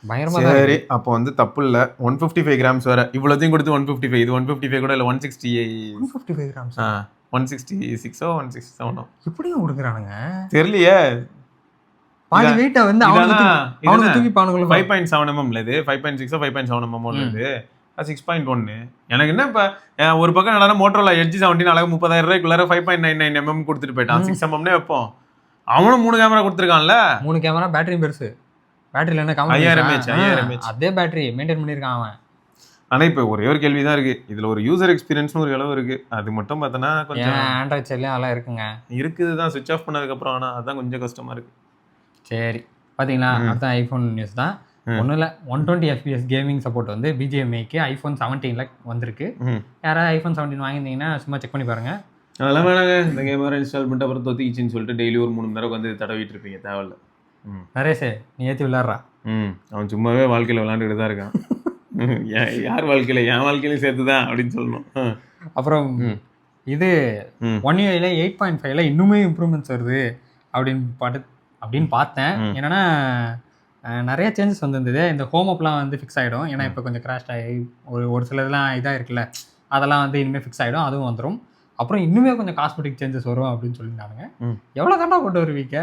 பயங்கரமா தான். சரி, அப்போ வந்து தப்பு இல்ல. 155 கிராம்ஸ் வேற இவ்வளோத்தையும் கொடுத்து 155, இது 155 கூட இல்ல, 155 கிராம்ஸ் 166 167 இப்படியும் கொடுக்குறானுங்க தெரியலையே. பாதி வெயிட்ட வந்து அவனுக்கு தூக்கி பானுங்கள 5.7 mm இது 5.6 5.7 mm இது 6.1. எனக்கு என்ன இப்ப ஒரு பக்கம் என்னடா மோட்டோரோலா எட்ஜ் 17 அழகா 30,000 ரூபாய்க்குள்ளார 5.99 mm கொடுத்துட்டு போயிட்டான். 6 mm வைப்போம். அவனும் 3 கேமரா கொடுத்துருக்கான்ல. 3 கேமரா, பேட்டரி பெருசு. பேட்டரியில என்ன 5000 mAh அதே பேட்டரி மெயின்டைன் பண்ணியிருக்கான் அவன். ஆனா இப்போ ஒரே ஒரு கேள்வி தான் இருக்கு, இதுல ஒரு யூசர் எக்ஸ்பீரியன்ஸ்னு ஒரு அளவு இருக்கு. அது மட்டும் பார்த்தனா கொஞ்சம் ஆண்ட்ராய்ட் சைட்லயும் அதெல்லாம் இருக்குங்க, இருக்குதுதான் சுவிட்ச் ஆஃப் பண்ணதுக்கு அப்புறம். ஆனா அதான் கொஞ்சம் கஷ்டமா இருக்கு. சரி பாத்தீங்களா, அடுத்த ஐபோன் நியூஸ் தான். ஒன்றும் இல்லை, 120 FPS கேமிங் சப்போர்ட் வந்து BGMIக்கு iPhone 17ல வந்திருக்கு. யாராவது iPhone 17 வாங்கியிருந்தீங்கன்னா சும்மா செக் பண்ணி பாருங்க. அதெல்லாம் வேணாங்க, இந்த கேமரா இன்ஸ்டால் பண்ணிட்டு அப்புறம் தொத்திக்கிச்சின்னு சொல்லிட்டு டெய்லி ஒரு 3 மணி நேரம் வந்து தடவிட்டு இருப்பீங்க, தேவையில்ல. நரேஷே நீ ஏற்றி விளையாடுறா. அவன் சும்மாவே வாழ்க்கையில் விளையாண்டுக்கிட்டு தான் இருக்கான். யார் வாழ்க்கையில என் வாழ்க்கையிலையும் சேர்த்துதான் அப்படின்னு சொல்லணும். அப்புறம் இது ஒன் யூஐல 8.5ல இன்னுமே இம்ப்ரூவ்மெண்ட்ஸ் வருது அப்படின்னு பார்த்தேன். என்னன்னா நிறைய சேஞ்சஸ் வந்திருந்தது. இந்த ஹோம் அப்லாம் வந்து ஃபிக்ஸ் ஆகிடும். ஏன்னா இப்போ கொஞ்சம் கிராஷ் ஆகி ஒரு சில இதெல்லாம் இதாக இருக்குல்ல, அதெல்லாம் வந்து இனிமேல் ஃபிக்ஸ் ஆகிடும், அதுவும் வந்துடும். அப்புறம் இன்னுமே கொஞ்சம் காஸ்மெட்டிக் சேஞ்சஸ் வரும் அப்படின்னு சொல்லியிருந்தானுங்க. எவ்வளோ தாண்டா கொண்டு வருவீங்க?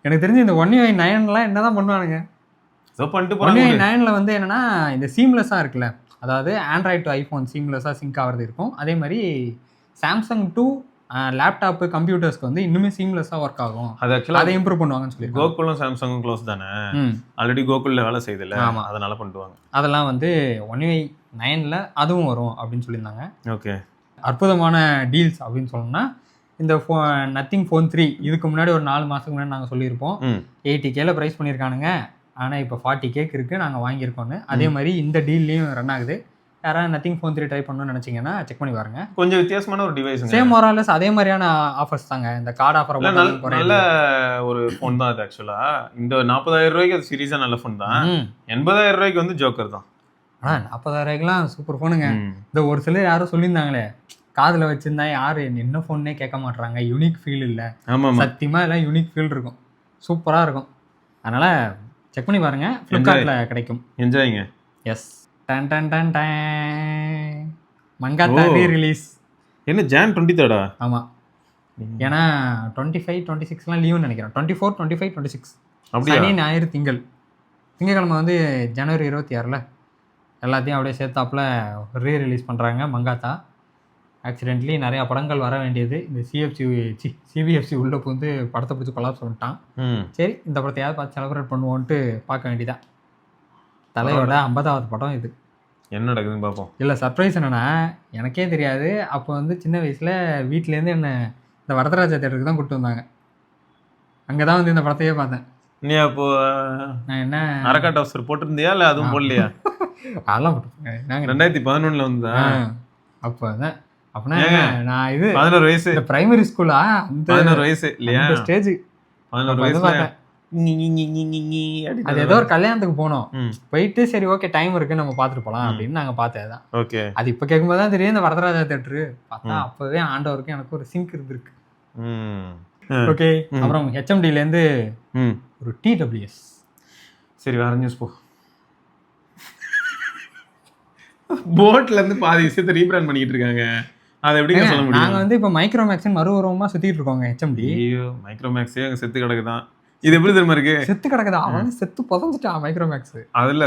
எனக்கு தெரிஞ்சு இந்த ஒன் யூஐ 9லாம் என்ன தான் பண்ணுவானுங்க. ஒன் யூஐ 9ல வந்து என்னென்னா இந்த சீம்லெஸ்ஸாக இருக்குல்ல, அதாவது ஆண்ட்ராய்டு டு ஐஃபோன் சீம்லெஸ்ஸாக சிங்க் ஆகிறது இருக்கும். அதே மாதிரி சாம்சங் டு லேப்டாப்பு கம்ப்யூட்டர்ஸ்க்கு வந்து இன்னுமே சீம்லெஸ்ஸாக ஒர்க் ஆகும். அதை இம்ப்ரூவ் பண்ணுவாங்கன்னு சொல்லி. கோகுலும் சாம்சங்கும் க்ளோஸ் தானே, ஆல்ரெடி கோகுலில் வேலை செய்யுதுல்ல. ஆமாம், அதனால பண்ணுவாங்க. அதெல்லாம் வந்து ஒன் யூஐ 9ல அதுவும் வரும் அப்படின்னு சொல்லியிருந்தாங்க. ஓகே, அற்புதமான டீல்ஸ் அப்படின்னு சொல்லணும்னா இந்த நத்திங் ஃபோன் 3 இதுக்கு முன்னாடி ஒரு 4 மாதத்துக்கு முன்னாடி நாங்கள் சொல்லியிருப்போம் 80Kல ப்ரைஸ் பண்ணியிருக்கானுங்க. ஆனால் இப்போ 40K இருக்குது, நாங்கள் வாங்கியிருக்கோன்னு. அதே மாதிரி இந்த டீல்லையும் ரன் ஆகுது. யாராவது நத்திங் ஃபோன் 3 ட்ரை பண்ணணும்னு நினச்சிங்கன்னா செக் பண்ணி பாருங்க. கொஞ்சம் வித்தியாசமான ஒரு டிவைஸ், சேம் மோரலஸ் அதே மாதிரியான ஆஃபர்ஸ் தாங்க. இந்த கார்டு ஆஃபர் நல்ல ஒரு ஃபோன் தான் அது. ஆக்சுவலாக இந்த 40,000 ரூபாய்க்கு அது சீரியஸாக நல்ல ஃபோன் தான். 80,000 ரூபாய்க்கு வந்து ஜோக்கர் தான். ஆனால் 40,000 சூப்பர் ஃபோனுங்க. இந்த ஒரு சிலர் யாரும் சொல்லியிருந்தாங்களே, காதில் வச்சுருந்தா யார் என்ன ஃபோன்னே கேட்க மாட்டுறாங்க, யூனிக் ஃபீல் இல்லை. ஆமாம், சத்தியமாக எல்லாம் யூனிக் ஃபீல் இருக்கும், சூப்பராக இருக்கும். அதனால் செக் பண்ணி பாருங்கள், ஃப்ளிப்கார்ட்டில் கிடைக்கும். என்ஜாய்ங்க. எஸ், டன் டன் டன் டன் மங்காத்தா ரீ-ரிலீஸ். என்ன ஜான் 23? ஆமாம், ஏன்னா 25, 26லாம் லீவுன்னு நினைக்கிறேன். 24, 25, 26 சனி ஞாயிறு திங்கக்கிழமை வந்து ஜனவரி 26ல் எல்லாத்தையும் அப்படியே சேர்த்தாப்புல ரீ-ரிலீஸ் பண்ணுறாங்க மங்காத்தா. ஆக்சிடென்ட்லி நிறையா படங்கள் வர வேண்டியது, இந்த சிபிஎஃப்சி உள்ள வந்து படத்தை பிடிச்சி கொலாப்ஸ் பண்ணிட்டான். சரி, இந்த படத்தையாவது பார்த்து செலிப்ரேட் பண்ணுவோன்ட்டு பார்க்க வேண்டியதான். தலையோட 50வது படம் இது. என்ன நடக்குதுன்னு பார்ப்போம். இல்லை, சர்ப்ரைஸ் என்னன்னா, எனக்கே தெரியாது. அப்போ வந்து சின்ன வயசில் வீட்டிலேருந்து என்ன இந்த வரதராஜா தேட்டருக்கு தான் கூப்பிட்டு வந்தாங்க. அங்கே தான் வந்து இந்த படத்தையே பார்த்தேன். நீ அப்போ நான் என்ன அரக்காட் அவசர் போட்டிருந்தியா இல்லை அதுவும் போடலையா? அதெல்லாம் போட்டிருக்கேன். நாங்கள் 2011 வந்தா. அப்போ தான் அப்படின்னா நான் இது 11 வயசு, இந்த பிரைமரி ஸ்கூலா, அந்த 11 வயசு இல்லையா, ஸ்டேஜ் 11 வயசு பார்த்தேன். அது ஏதோ ஒரு கல்யாணத்துக்கு போனோம், போயிட்டு சரி ஓகே டைம் இருக்கு நம்ம பார்த்துட்டு போகலாம் அப்படின்னு நாங்கள் பார்த்தேன். ஓகே, அது இப்போ கேட்கும்போது தான் தெரியும் இந்த வரதராஜா தேட்டரு பார்த்தா அப்போவே ஆண்டவருக்கு எனக்கு ஒரு சிங்க் இருந்திருக்கு. ஓகே, அப்புறம் ஹெச்எம்டிலேருந்து ஒரு டிடபிள்யூஎஸ். சரி, வேற நியூஸ் போ. போட்ல இருந்து பாதி விஷயத்தை ரீபிராண்ட் பண்ணிட்டு இருக்காங்க. அதை எப்படி சொல்ல முடியும்? நாங்கள் வந்து இப்போ மைக்ரோமேக்ஸ் மறுபுறமா சுத்திட்டு இருக்கோங்க. ஹெச்எம்டி மைக்ரோமேக்ஸே அங்கே செத்து கிடக்குதான். இது எப்படி தெரியுமா இருக்கு? செத்து கிடக்குதா? அவன் செத்து புதஞ்சிட்டான் மைக்ரோமேக்ஸ். அதுல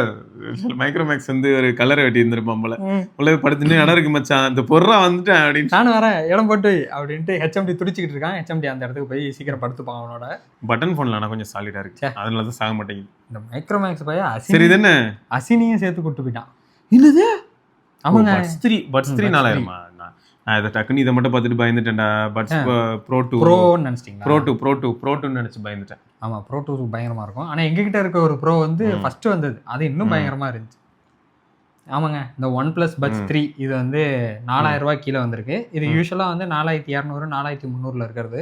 மைக்ரோமேக்ஸ் வந்து ஒரு கலரை வெட்டி இருந்திருப்பான் போல. உள்ள படுத்துட்டு இடம் இருக்கு மச்சான், இந்த பொருளா வந்துட்டேன் அப்படின்னு. நானும் வரேன் இடம் போட்டு அப்படின்ட்டு ஹெச்எம்டி துடிச்சிக்கிட்டு இருக்கான். ஹெச்எம்டி அந்த இடத்துக்கு போய் சீக்கிரம் படுத்துப்பான். அவனோட பட்டன் போன்ல நான் கொஞ்சம் சாலிடா இருக்கு, அதனால தான் சாக மாட்டேங்குது. இந்த மைக்ரோமேக்ஸ் போய் சரி தானே, அசினியும் சேர்த்து கூட்டு போயிட்டான். இல்லது ஆமாங்க, பட்ஸ் 3 4,000. நான் இதை டக்குன்னு இதை மட்டும் பார்த்துட்டு பயந்துட்டேன்டா. பட்ஸ் ப்ரோ 2 நினைச்சிட்டீங்களா? ப்ரோ 2 நினைச்சு பயந்துட்டேன். ஆமாம், ப்ரோ 2 பயங்கரமாக இருக்கும். ஆனால் எங்ககிட்ட இருக்க ஒரு ப்ரோ வந்து ஃபஸ்ட்டு வந்தது, அது இன்னும் பயங்கரமாக இருந்துச்சு. ஆமாங்க, இந்த ஒன் ப்ளஸ் பட்ஸ் 3 இது வந்து 4,000 ரூபாய் கீழே வந்திருக்கு. இது யூஸ்வலாக வந்து 4,200 4,300 இருக்கிறது,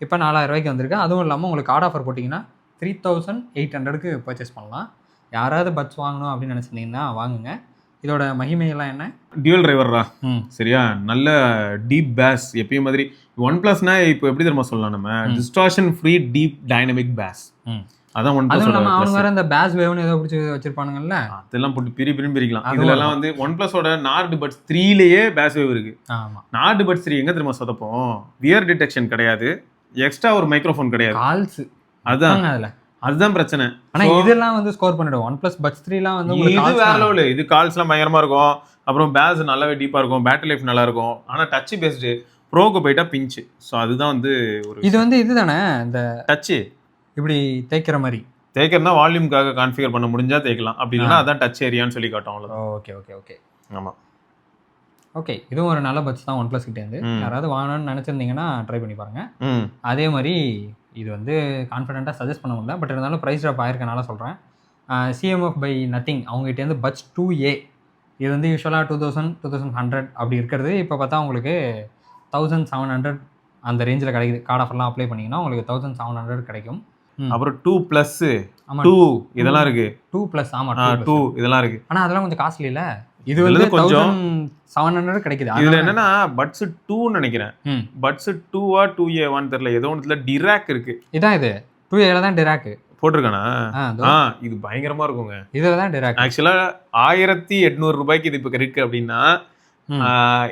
இப்போ 4,000 ரூபாய்க்கு வந்திருக்கு. அதுவும் இல்லாமல் உங்களுக்கு கார்டு ஆஃபர் போட்டிங்கன்னா 3,800க்கு பர்ச்சேஸ் பண்ணலாம். யாராவது பட்ஸ் வாங்கணும் அப்படின்னு நினச்சிருந்தீங்கன்னா வாங்குங்க. இதோட மகிமையெல்லாம் என்ன? டியூவல் டிரைவர்ரா, சரியா, நல்ல டீப் பேஸ். எப்பயும் மாதிரி ஒன் பிளஸ்னா இப்போ எப்படி தெரியுமா சொல்லலாம், நம்ம distortion free deep dynamic bass. அதான் ஒன் பிளஸ். அவங்க வேற இந்த பேஸ் வேவ்னு ஏதோ பிடிச்சி வச்சிருப்பானுங்கல்ல, அதெல்லாம் போட்டு பிரிக்கலாம். இதுலலாம் வந்து ஒன் பிளஸோட நார்டு பட்ஸ் 3லயே பேஸ் வேவ் இருக்கு. நார்டு பட்ஸ் 3 எங்க தெரியுமா சொதப்போம்? வியர் டிடெக்ஷன் கிடையாது, எக்ஸ்ட்ரா ஒரு மைக்ரோஃபோன் கிடையாது, கால்ஸ். அதுதான் பிரச்சனை. ஆனா இதெல்லாம் வந்து ஸ்கோர் பண்ணிடும். ஒன் பிளஸ் பட்ஸ் 3லாம் வந்து இது வேற லெவல். இது கால்ஸ்லாம் பயங்கரமா இருக்கும், அப்புறம் பேஸ் நல்லாவே டீப்பா இருக்கும், பேட்டரி லைஃப் நல்லா இருக்கும். ஆனா டச் பேஸ்டு ப்ரோக்கு போயிட்டா பிஞ்சு. ஸோ அதுதான் வந்து ஒரு இது வந்து இதுதானே இந்த டச் இப்படி தேய்க்கிற மாதிரி. தேய்க்கிறனா வால்யூம்காக கான்ஃபிகர் பண்ண முடிஞ்சா தேய்க்கலாம், அப்படி இல்லைன்னா அதான் டச் ஏரியான்னு சொல்லி காட்டும். அவ்வளோ. ஓகே ஓகே ஓகே ஆமாம், ஓகே. இதுவும் ஒரு நல்ல பட்ஸ் தான் ஒன் பிளஸ் கிட்டேருந்து. யாராவது வாங்கணும்னு நினச்சிருந்தீங்கன்னா ட்ரை பண்ணி பாருங்க. அதே மாதிரி இது வந்து கான்ஃபிடென்ட்டாக சஜஸ்ட் பண்ண முடியல, பட் இருந்தாலும் ப்ரைஸ் ட்ராப் ஆயிருக்கனால சொல்கிறேன். சிஎம்எஃப் பை நத்திங் அவங்ககிட்டேருந்து பட்ஸ் 2A இது வந்து யூஸ்வலாக 2000 2100 அப்படி இருக்கிறது. இப்போ பார்த்தா உங்களுக்கு 1700 அந்த ரேஞ்சில் கிடைக்குது. கார்டு ஆஃபர்லாம் அப்ளை பண்ணிங்கன்னா உங்களுக்கு 1700 கிடைக்கும். அப்புறம் 2+ ஆமா 2 இதெல்லாம் இருக்கு. 2+ ஆமா 2 இதெல்லாம் இருக்கு. ஆனா அதெல்லாம் கொஞ்சம் காஸ்ட்லி இல்ல. இது வந்து கொஞ்சம் 1700 கிடைக்குது. இதுல என்னன்னா பட்ஸ் 2 நினைக்கிறேன். பட்ஸ் 2ஆ 2A1 தெரியல. ஏதோ ஒண்ணுல டிராக் இருக்கு. இதான் இது 2A தான் டிராக் போட்டிருக்கானா? இது பயங்கரமா இருக்குங்க. இதுலதான் டிராக். ஆக்சுவலா 1800 ரூபாய்க்கு இது இப்ப இருக்கு அப்படின்னா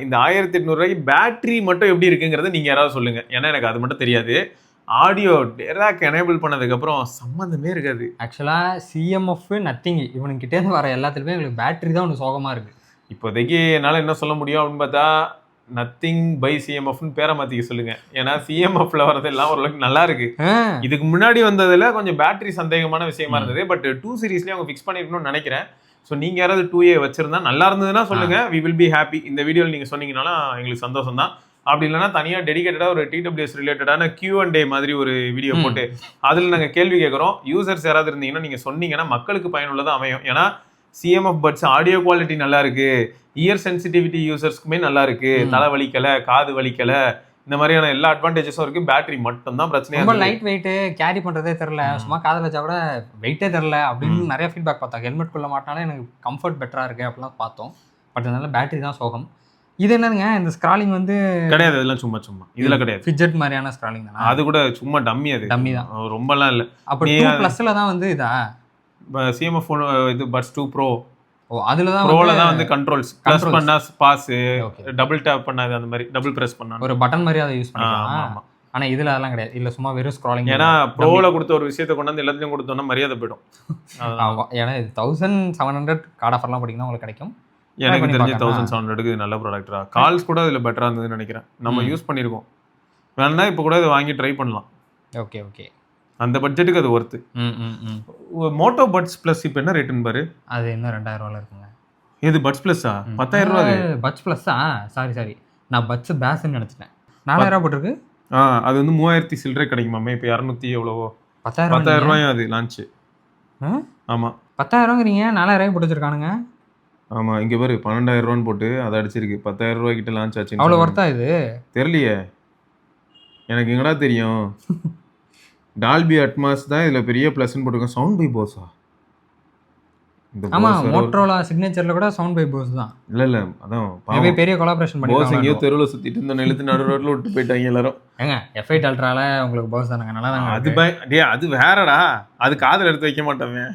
இந்த 1800 ரூபாய்க்கு பேட்டரி மட்டும் எப்படி இருக்குங்கிறத நீங்க யாராவது சொல்லுங்க. ஏன்னா எனக்கு அது மட்டும் தெரியாது. ஆடியோ டிராக் எனேபிள் பண்ணதுக்கு அப்புறம் சம்பந்தமே இருக்காது. ஆக்சுவலா CMF நத்திங். இவனுக்கு கிட்டே இருந்து வர எல்லாத்துலயுமே உங்களுக்கு பேட்டரி தான் ஒன்று சோகமா இருக்கு. இப்போதைக்கு என்னால என்ன சொல்ல முடியும் அப்படின்னு பார்த்தா நத்திங் பை CMFன்னு பேரை மாத்திக்க சொல்லுங்க. ஏன்னா CMFல வரதெல்லாம் ஓரளவுக்கு நல்லா இருக்கு. இதுக்கு முன்னாடி வந்ததுல கொஞ்சம் பேட்டரி சந்தேகமான விஷயமா இருந்தது. பட் 2 சீரீஸ்லயே அவங்க ஃபிக்ஸ் பண்ணிருக்கணும்னு நினைக்கிறேன். ஸோ நீங்க யாராவது 2A வச்சிருந்தா நல்லா இருந்ததுன்னா சொல்லுங்க. We will be happy. இந்த வீடியோவில் நீங்க சொன்னீங்கன்னாலும் எங்களுக்கு சந்தோஷம் தான். அப்படி இல்லைன்னா தனியா டெடிகேட்டடா ஒரு TWS ரிலேட்டடான Q&A மாதிரி ஒரு வீடியோ போட்டு அதுல நாங்க கேள்வி கேட்கறோம். யூசர்ஸ் யாராவது இருந்தீங்கன்னா நீங்க சொன்னீங்கன்னா மக்களுக்கு பயனுள்ளதா அமையும். ஏன்னா CMF பட்ஸ் ஆடியோ குவாலிட்டி நல்லா இருக்கு, இயர் சென்சிட்டிவிட்டி யூசர்ஸ்க்குமே நல்லா இருக்கு, தலை வலிக்கல, காது வலிக்கல, இந்த மாதிரியான எல்லா அட்வான்டேஜஸும் இருக்கு. பேட்டரி மட்டும் தான் பிரச்சனையா ரொம்ப லைட் வெயிட், கேரி பண்றதே தெரியல, சும்மா காதுல வச்சா கூட வெயிட்டே தெரியல அப்படின்னு நிறைய ஃபீட்பேக் பார்த்தோம். ஹெல்மெட் குள்ள மாட்டாலே எனக்கு கம்ஃபர்ட் பெட்டரா இருக்கு அப்படிலாம் பார்த்தோம். பட் அதனால பேட்டரி தான் சோகம். இது என்னங்க இந்த ஸ்க்ராலிங் வந்து கிடையாது. இதெல்லாம் சும்மா இதுல கிடையாது. ஃபிட்ஜெட் மாதிரியான ஸ்க்ராலிங் தானா? அது கூட சும்மா டம்மி. அது டம்மி தான், ரொம்பலாம் இல்ல. அப்ப 2+ல தான் வந்து இதா CMF இது பட்ஸ் 2 Pro. அதுல தான் ப்ரோல தான் வந்து கண்ட்ரோல்ஸ் ப்ளஸ் பண்ணா பாஸ், டபுள் டேப் பண்ணா அந்த மாதிரி டபுள் பிரஸ் பண்ணா ஒரு பட்டன் மாதிரி அதை யூஸ் பண்ணிக்கலாம். ஆனா இதுல அதெல்லாம் கிடையாது. இல்ல சும்மா வெறும் ஸ்க்ராலிங். ஏன்னா ப்ரோல கொடுத்த ஒரு விஷயத்தை கொண்டு வந்து எல்லாத்தையும் கொடுத்தோம்னா மரியாதை போயிடும். ஏன்னா இது 1700 கார்டு ஆஃபர்லாம் போட்டிங்கன்னா உங்களுக்கு கிடைக்கும். எனக்கு தெரிஞ்ச 1700க்கு நல்ல ப்ராடக்டா. கால்ஸ் கூட இதுல பெட்டரா இருந்ததுன்னு நினைக்கிறேன். நம்ம யூஸ் பண்ணிருக்கோம். வேணா இப்போ கூட இதை வாங்கி ட்ரை பண்ணலாம். ஓகே ஓகே, அந்த பட்ஜெட்டுக்கு அது ஒர்த்து. மோட்டோ பட்ஸ் ப்ளஸ் இப்போ என்ன ரேட்டுன்னு பாரு. அது இன்னும் 2000 ரூபாயில இருக்குங்க. இது பட்ஸ் ப்ளஸ்ஸா? 10000 ரூபா. பட்ஸ் ப்ளஸ்ஸா? சாரி நான் பட்ஸ் பேஸ்ன்னு நினைச்சிட்டேன். 4000 ரூபா போட்டிருக்கு. அது வந்து 3000 சில்லறை கிடைக்குமாமே. இப்போ 200 எவ்வளவோ 10000 ரூபாயும் அது லான்ச். ஆமா 10000 ரூபாய்ங்கிறீங்க, 4000 ரூபாய் போட்டு வச்சிருக்கானுங்க. ஆமா இங்க பாரு 12000 ரூபான்னு போட்டு அதை அடிச்சிருக்கு. 10000 ரூபாய் கிட்ட லான்ச் ஆச்சு. அவ்வளவு வர்த்தா இது? தெரியலையே, எனக்கு எங்கடா தெரியும். டால்பி அட்மாஸ் தான் இதுல பெரிய ப்ளஸ்ன்னு போட்டுருக்கோம். சவுண்ட் பை போஸா? ஆமா, மோட்டரோலா சிக்னேச்சர்ல கூட சவுண்ட் பை போஸ் தான். இல்ல அதான் பெரிய கொலாபரேஷன் பண்ணி போஸ் எங்கேயோ தெருவில் சுத்திட்டு இருந்த எழுத்து நடு ரோட்ல விட்டு போயிட்டாங்க எல்லாரும். ஏங்க F8 அல்ட்ரால உங்களுக்கு போஸ் தானங்க, நல்லா தாங்க. அது வேறடா, அது காதுல எடுத்து வைக்க மாட்டோமே.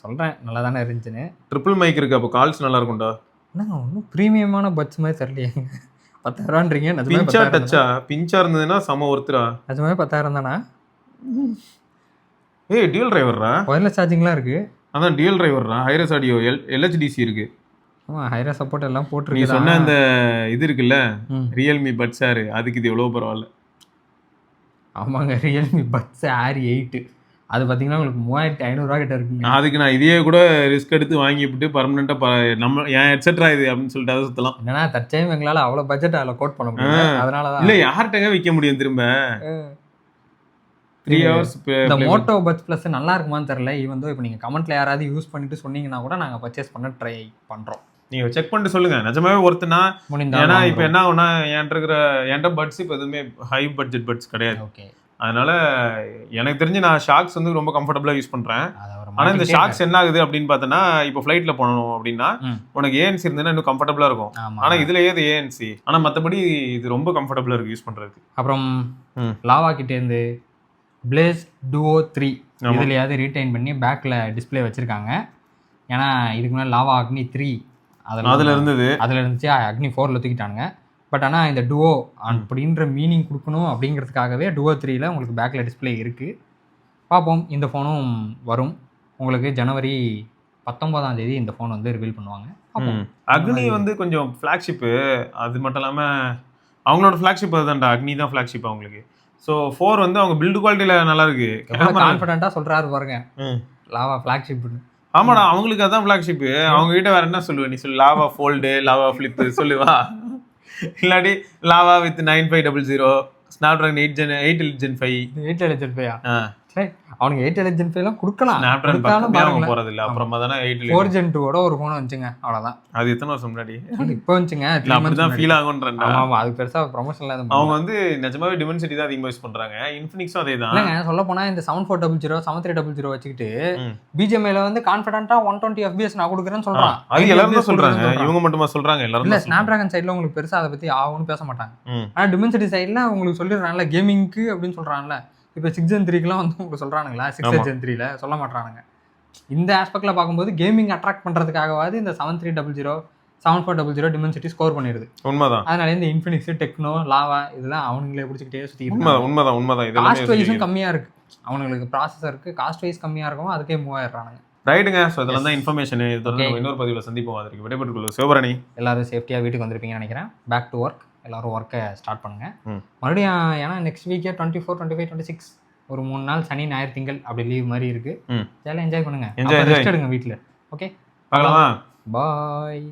சொல்றேன் நல்லா தானே இருந்துச்சுன்னு. ட்ரிபிள் மைக் இருக்கு, அப்போ கால்ஸ் நல்லா இருக்கும்டா. என்னங்க ஒன்றும் ப்ரீமியமான பட்ஸ் மாதிரி தெரியலையேங்க. 10000 ரூபான்றீங்க. பிஞ்சா டச்சா? பிஞ்சா இருந்ததுன்னா சம ஒருத்தரா. நிஜமாவே 10000 தானா? ஏய் டியூல் டிரைவர்ரா, ஒயர்லெஸ் சார்ஜிங்லாம் இருக்கு. அதான் டியூல் டிரைவர்ரா. ஹைரஸ் ஆடியோ, LHDC இருக்கு. ஆமா ஹைரஸ் சப்போர்ட் எல்லாம் போட்டுருக்கு. நீ சொன்ன அந்த இது இருக்குல்ல ரியல்மி பட்ஸ் ஆர், அதுக்கு இது எவ்வளோ பரவாயில்ல. ஆமாங்க ரியல்மி பட்ஸ் ஆர் 8 அது பார்த்தீங்கன்னா உங்களுக்கு 3500 ரூபா கிட்ட இருக்குங்க. அதுக்கு நான் இதையே கூட ரிஸ்க் எடுத்து வாங்கிவிட்டு பர்மனெண்ட்டாக நம்ம என் ஹெட்செட்ரா இது அப்படின்னு சொல்லிட்டு அதை சுற்றலாம். என்னன்னா தற்செயலும் எங்களால் அவ்வளோ பட்ஜெட் அதில் கோட் பண்ண முடியும். அதனால தான். இல்லை யார்கிட்டங்க விற்க முடியும் திரும்ப 3 hours. இந்த மோட்டோ பட்ஸ் ப்ளஸ் நல்லா இருக்குமான்னு தெரியல. ஈவன் தோ இப்போ நீங்கள் கமெண்ட்ல யாராவது யூஸ் பண்ணிட்டு சொன்னீங்கன்னா கூட நாங்கள் பர்ச்சேஸ் பண்ண ட்ரை பண்ணுறோம். நீங்கள் செக் பண்ணிட்டு சொல்லுங்க. நிஜமாவே ஒருத்தனா? ஏன்னா இப்போ என்ன ஆகுனா என்கிட்ட பட்ஸ் இப்போ எதுவுமே ஹை பட்ஜெட் பட்ஸ் கிடையாது. ஓகே, அதனால எனக்கு தெரிஞ்சு நான் ஷாக்ஸ் வந்து ரொம்ப கம்ஃபர்டபுளாக யூஸ் பண்ணுறேன். ஆனால் இந்த ஷாக்ஸ் என்ன ஆகுது அப்படின்னு பார்த்தோன்னா, இப்போ ஃப்ளைட்டில் போகணும் அப்படின்னா உனக்கு ANC இருந்ததுன்னா இன்னும் கம்ஃபர்டபுளாக இருக்கும். ஆனால் இதில் ஏது ANC, ஆனால் மற்றபடி இது ரொம்ப கம்ஃபர்டபுளாக இருக்குது யூஸ் பண்ணுறதுக்கு. அப்புறம் லாவா கிட்டேருந்து பிளேஸ் டுவோ 3 இதுலையாவது ரீடைன் பண்ணி பேக்கில் டிஸ்பிளே வச்சுருக்காங்க. ஏன்னா இதுக்கு முன்னாடி லாவா அக்னி 3 அதில் இருந்துச்சு, அக்னி 4ல் தூக்கிட்டானுங்க. பட் ஆனால் இந்த டுவோ அப்படின்ற மீனிங் கொடுக்கணும் அப்படிங்கிறதுக்காகவே டுவோ 3ல் உங்களுக்கு பேக்கில் டிஸ்பிளே இருக்குது. பார்ப்போம், இந்த ஃபோனும் வரும் உங்களுக்கு ஜனவரி 19ஆம் தேதி இந்த ஃபோன் வந்து ரிவீல் பண்ணுவாங்க. அக்னி வந்து கொஞ்சம் ஃப்ளாக்ஷிப்பு, அது மட்டும் இல்லாமல் அவங்களோட ஃப்ளாக்ஷிப் அதுதான்டா, அக்னி தான் ஃப்ளாக்ஷிப் அவங்களுக்கு. ஸோ 4 வந்து அவங்க பில்டு குவாலிட்டியில் நல்லா இருக்கு. கான்ஃபிடென்ட்டாக சொல்கிறாரு பாருங்க, லாவா ஃப்ளாக்ஷிப். ஆமாடா, அவங்களுக்கு அதான் ஃப்ளாக்ஷிப். அவங்க கிட்ட வேற என்ன சொல்லுவேன் நீ? சொல்லு, லாவா ஃபோல்டு, லாவா ஃபிளிப்பு சொல்லுவா. இல்லாட்டி லாவா வித் 9500 ஸ்னாப்ட்ராகன் 8 Gen 5. அவனுக்கு 8 Gen 5 எல்லாம் கொடுக்கலாம். ஸ்னாப்டிராகன் பக்கமே அவங்க போறது இல்ல. அப்புறமா தானே 4 Gen 2 ஓட ஒரு போன் வந்துச்சுங்க, அவ்வளவுதான். அது எத்தனை வருஷம் முன்னாடி இப்போ வந்துச்சுங்க. அப்படிதான் ஃபீல் ஆகும்ன்றேன். ஆமா, அது பெருசா ப்ரொமோஷன்ல அவங்க வந்து நிஜமாவே டிமென்சிட்டி தான் அதிகமா யூஸ் பண்றாங்க. இன்ஃபினிக்ஸும் அதே தான். இல்லங்க, சொல்ல போனா இந்த 7400 7300 வச்சுக்கிட்டு BGMI வந்து கான்ஃபிடென்ட்டா 120 FPS நான் கொடுக்குறேன்னு சொல்றான். அது எல்லாரும் தான் சொல்றாங்க, இவங்க மட்டுமா சொல்றாங்க? எல்லாரும் இல்ல, ஸ்னாப்டிராகன் சைடுல உங்களுக்கு பெருசா அதை பத்தி ஆகும்னு பேச மாட்டாங்க. ஆனா டிமென்சிட்டி சைடுல உங்களுக்கு சொல்லிடுறாங்கல்ல, கேமிங்க்கு அப்படின்னு சொல்றாங்கல்ல. இப்போ 6 Gen 3க்குலாம் வந்து உங்களுக்கு சொல்றானுங்களா? 6 Gen 3ல சொல்ல மாட்டானுங்க. இந்த ஆஸ்பெக்ட்ல பார்க்கும்போது கேமிங் அட்ராக்ட் பண்றதுக்காகவாது இந்த 7300 7400 டிமென்சிட்டி ஸ்கோர் பண்ணிடுது. உண்மைதான். அதனால இந்த இன்ஃபினிக்ஸ், டெக்னோ, லாவா இதெல்லாம் அவனுங்களே பிடிச்சிக்கிட்டே சுத்திட்டு உண்மைதான். இதெல்லாம் காஸ்ட் வைஸும் கம்மியா இருக்கு. அவங்களுக்கு ப்ராசஸருக்கு காஸ்ட் வைஸ் கம்மியா இருக்கும், அதுக்கே மூவ் ஆயிடுறானுங்க. ரைட்டுங்க. ஸோ இதெல்லாம் தான் இன்ஃபர்மேஷன். இது தொடர்ந்து இன்னொரு பதிவில் சந்திப்போம். அதற்கு விடைபெற்றுக் கொள்ளும் சிவபரணி. எல்லாரும் சேஃப்டியாக வீட்டுக்கு வந்திருப்பீங்கன்னு நினைக்கிறேன். Back to work. எல்லாரும் ஒர்க்கை ஸ்டார்ட் பண்ணுங்க மறுபடியும். ஏன்னா நெக்ஸ்ட் வீக்கே 24, 25, 26 ஒரு 3 நாள் சனி ஞாயிறு திங்கள் அப்படி லீவ் மாதிரி இருக்கு. ஜாலியாக என்ஜாய் பண்ணுங்க. ரெஸ்ட் எடுங்க வீட்டில். ஓகே, பார்க்கலாமா? பாய்.